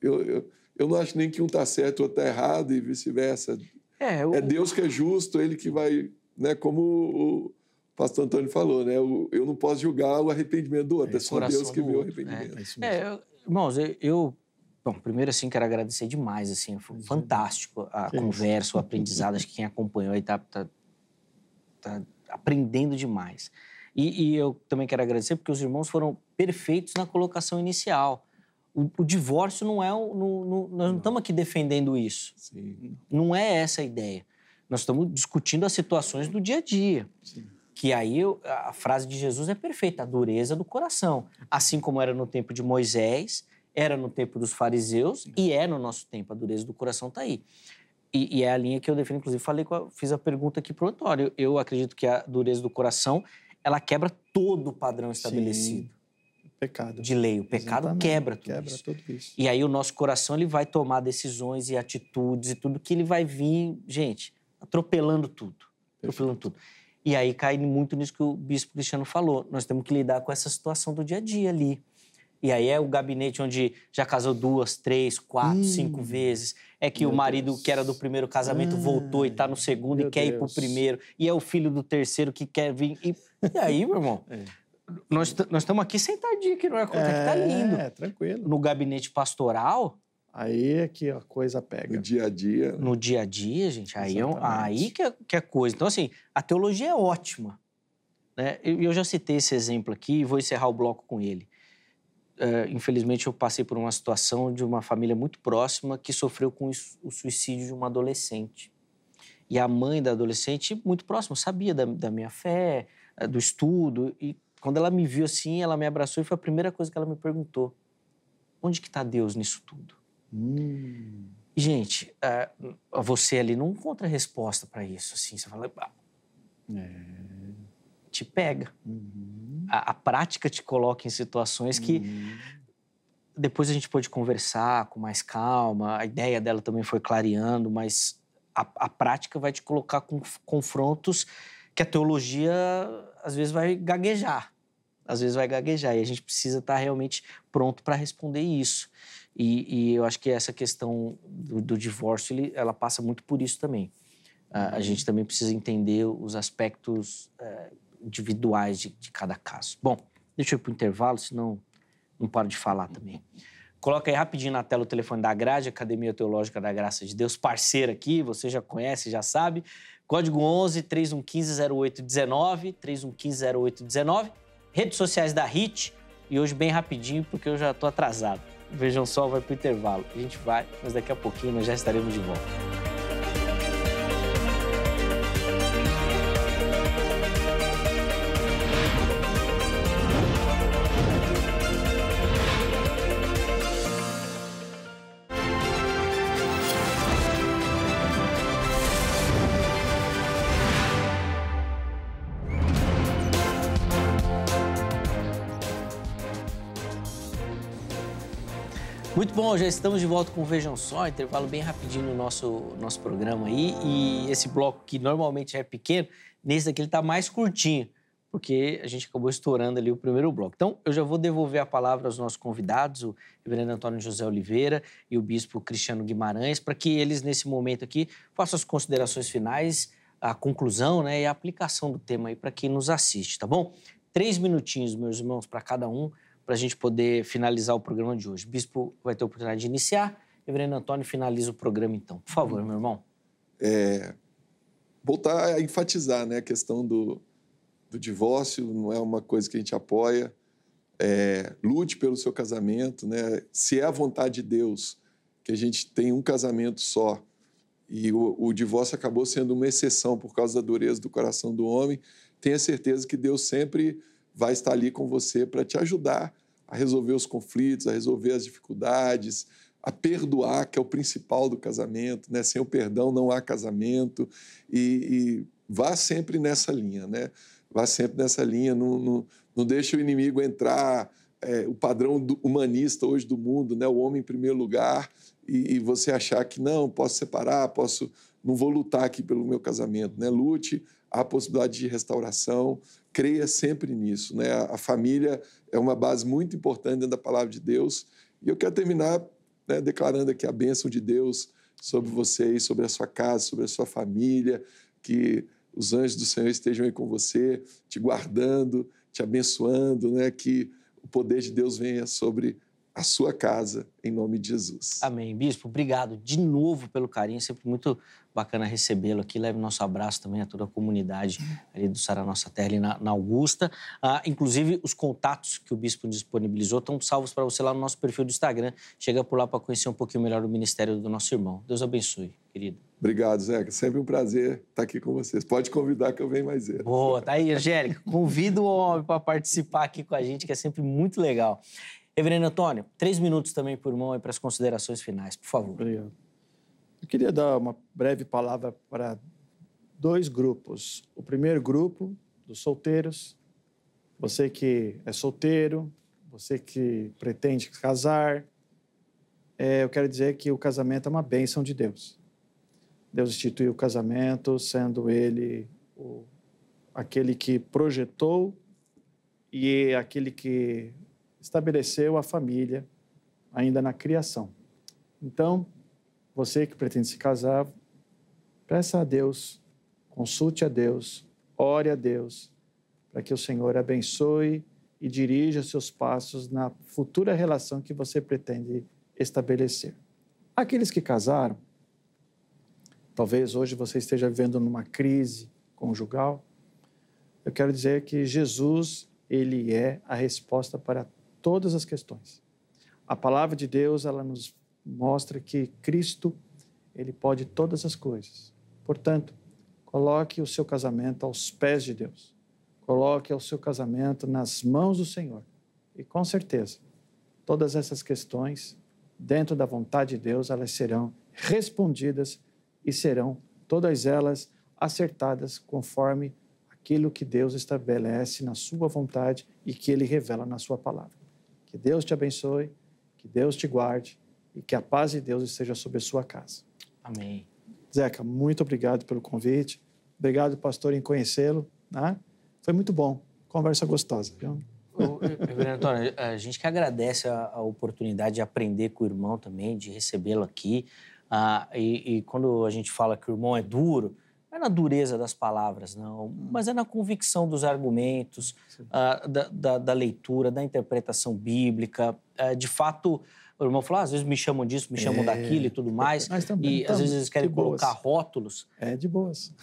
C: eu não acho nem que um está certo ou está errado e vice-versa. É Deus que é justo, Ele que vai... Né, como o pastor Antônio falou, né, eu não posso julgar o arrependimento do outro, é só Deus que vê o arrependimento.
A: Irmãos, bom, primeiro, assim, quero agradecer demais, assim, foi fantástico a conversa, o aprendizado, acho que quem acompanhou aí tá aprendendo demais. E eu também quero agradecer porque os irmãos foram perfeitos na colocação inicial. O divórcio não é... nós não estamos aqui defendendo isso.
C: Sim.
A: Não é essa a ideia. Nós estamos discutindo as situações do dia a dia.
B: Sim.
A: Que aí a frase de Jesus é perfeita, a dureza do coração. Assim como era no tempo de Moisés, era no tempo dos fariseus e é no nosso tempo. A dureza do coração está aí. E é a linha que eu defendo, inclusive fiz a pergunta aqui para o Antônio. Eu acredito que a dureza do coração, ela quebra todo o padrão estabelecido.
B: Pecado.
A: De lei. O pecado quebra tudo isso. E aí o nosso coração ele vai tomar decisões e atitudes e tudo que ele vai vir, gente, atropelando tudo. Atropelando tudo. E aí cai muito nisso que o bispo Cristiano falou. Nós temos que lidar com essa situação do dia a dia ali. E aí é o gabinete onde já casou 2, 3, 4, 5 vezes. É que o marido que era do primeiro casamento voltou e está no segundo e quer ir para o primeiro. E é o filho do terceiro que quer vir. E aí, meu irmão, nós estamos aqui sentadinhos aqui no ar-conta, que tá lindo.
B: Tranquilo.
A: No gabinete pastoral...
B: Aí é que a coisa pega.
C: No dia a dia.
A: No dia a dia, gente, aí que é coisa. Então, assim, a teologia é ótima. Né? Eu já citei esse exemplo aqui e vou encerrar o bloco com ele. Infelizmente, eu passei por uma situação de uma família muito próxima que sofreu com o suicídio de uma adolescente. E a mãe da adolescente, muito próxima, sabia da minha fé, do estudo. E quando ela me viu assim, ela me abraçou e foi a primeira coisa que ela me perguntou. Onde que está Deus nisso tudo? E, gente, você ali não encontra resposta para isso. Assim, você fala... Te pega. A prática te coloca em situações que depois a gente pôde conversar com mais calma, a ideia dela também foi clareando, mas a prática vai te colocar com confrontos que a teologia, às vezes, vai gaguejar. E a gente precisa estar realmente pronto para responder isso. E eu acho que essa questão do divórcio, ela passa muito por isso também. A gente também precisa entender os aspectos individuais de cada caso. Bom, deixa eu ir para o intervalo, senão não paro de falar também. Coloca aí rapidinho na tela o telefone da Grade, Academia Teológica da Graça de Deus, parceira aqui, você já conhece, já sabe. Código 11 3115 0819, 3115 0819. Redes sociais da HIT. E hoje bem rapidinho, porque eu já estou atrasado. Vejam só, vai para o intervalo. A gente vai, mas daqui a pouquinho nós já estaremos de volta. Muito bom, já estamos de volta com o Vejam Só, intervalo bem rapidinho no nosso programa aí. E esse bloco que normalmente é pequeno, nesse daqui ele está mais curtinho, porque a gente acabou estourando ali o primeiro bloco. Então, eu já vou devolver a palavra aos nossos convidados, o reverendo Antônio José Oliveira e o bispo Cristiano Guimarães, para que eles, nesse momento aqui, façam as considerações finais, a conclusão, né, e a aplicação do tema aí para quem nos assiste, tá bom? 3 minutinhos, meus irmãos, para cada um, para a gente poder finalizar o programa de hoje. O bispo vai ter a oportunidade de iniciar. Reverendo Antônio finaliza o programa, então. Por favor, meu irmão.
C: Voltar a enfatizar, né, a questão do divórcio, não é uma coisa que a gente apoia. Lute pelo seu casamento, né? Se é a vontade de Deus que a gente tem um casamento só e o divórcio acabou sendo uma exceção por causa da dureza do coração do homem, tenha certeza que Deus sempre vai estar ali com você para te ajudar a resolver os conflitos, a resolver as dificuldades, a perdoar, que é o principal do casamento, né? Sem o perdão não há casamento. E vá sempre nessa linha, né? Vá sempre nessa linha, não deixe o inimigo entrar, o padrão humanista hoje do mundo, né? O homem em primeiro lugar, e você achar que não, posso separar, não vou lutar aqui pelo meu casamento, né? Lute, há possibilidade de restauração, creia sempre nisso, né? A família é uma base muito importante dentro da palavra de Deus. E eu quero terminar, né, declarando aqui a bênção de Deus sobre vocês, sobre a sua casa, sobre a sua família, que os anjos do Senhor estejam aí com você, te guardando, te abençoando, né? Que o poder de Deus venha sobre a sua casa, em nome de Jesus.
A: Amém. Bispo, obrigado de novo pelo carinho, sempre muito bacana recebê-lo aqui. Leve nosso abraço também a toda a comunidade ali do Sara Nossa Terra, ali na Augusta. Inclusive, os contatos que o bispo disponibilizou estão salvos para você lá no nosso perfil do Instagram. Chega por lá para conhecer um pouquinho melhor o ministério do nosso irmão. Deus abençoe, querido.
C: Obrigado, Zeca. Sempre um prazer estar aqui com vocês. Pode convidar que eu venho mais vezes.
A: Boa, tá aí, Angélica. Convida o homem para participar aqui com a gente, que é sempre muito legal. Reverendo Antônio, 3 minutos também por irmão aí para as considerações finais, por favor.
B: Obrigado. Eu queria dar uma breve palavra para 2 grupos. O primeiro grupo, dos solteiros. Você que é solteiro, você que pretende casar. Eu quero dizer que o casamento é uma bênção de Deus. Deus instituiu o casamento, sendo Ele aquele que projetou e aquele que estabeleceu a família ainda na criação. Então, você que pretende se casar, peça a Deus, consulte a Deus, ore a Deus, para que o Senhor abençoe e dirija seus passos na futura relação que você pretende estabelecer. Aqueles que casaram, talvez hoje você esteja vivendo numa crise conjugal, eu quero dizer que Jesus, Ele é a resposta para todas as questões. A palavra de Deus, ela nos mostra que Cristo, Ele pode todas as coisas. Portanto, coloque o seu casamento aos pés de Deus. Coloque o seu casamento nas mãos do Senhor. E, com certeza, todas essas questões, dentro da vontade de Deus, elas serão respondidas e serão, todas elas, acertadas conforme aquilo que Deus estabelece na sua vontade e que Ele revela na sua palavra. Que Deus te abençoe, que Deus te guarde e que a paz de Deus esteja sobre a sua casa.
A: Amém.
B: Zeca, muito obrigado pelo convite. Obrigado, pastor, em conhecê-lo. Né? Foi muito bom. Conversa gostosa. Viu?
A: Reverendo Antônio, a gente que agradece a oportunidade de aprender com o irmão também, de recebê-lo aqui. E quando a gente fala que o irmão é duro, não é na dureza das palavras, não, mas é na convicção dos argumentos, da leitura, da interpretação bíblica. De fato, O irmão falou, às vezes me chamam disso, me chamam daquilo e tudo mais.
B: Mas também,
A: e às vezes eles querem colocar rótulos.
B: É, de boas.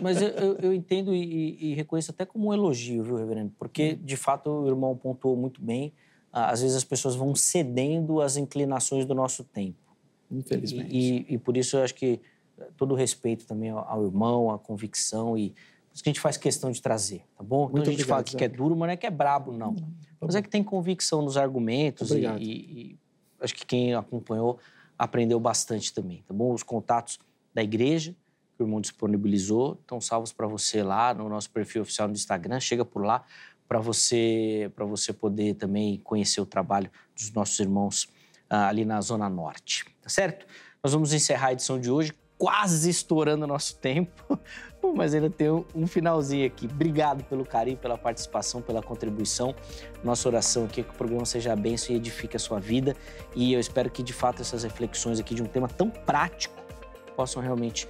A: Mas eu entendo e reconheço até como um elogio, viu, reverendo? Porque, de fato, o irmão pontuou muito bem. Às vezes as pessoas vão cedendo às inclinações do nosso tempo.
B: Infelizmente.
A: E por isso eu acho que todo o respeito também ao irmão, à convicção e por isso que a gente faz questão de trazer, tá bom? Então a gente fala que é duro, mas não é que é brabo, não. Mas é que tem convicção nos argumentos e acho que quem acompanhou aprendeu bastante também, tá bom? Os contatos da igreja que o irmão disponibilizou estão salvos para você lá no nosso perfil oficial no Instagram, chega por lá para você poder também conhecer o trabalho dos nossos irmãos ali na Zona Norte, tá certo? Nós vamos encerrar a edição de hoje, quase estourando o nosso tempo, mas ainda tem um finalzinho aqui. Obrigado pelo carinho, pela participação, pela contribuição. Nossa oração aqui é que o programa seja a bênção e edifique a sua vida. E eu espero que, de fato, essas reflexões aqui de um tema tão prático possam realmente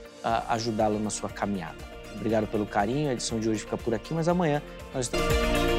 A: ajudá-lo na sua caminhada. Obrigado pelo carinho. A edição de hoje fica por aqui, mas amanhã nós estamos...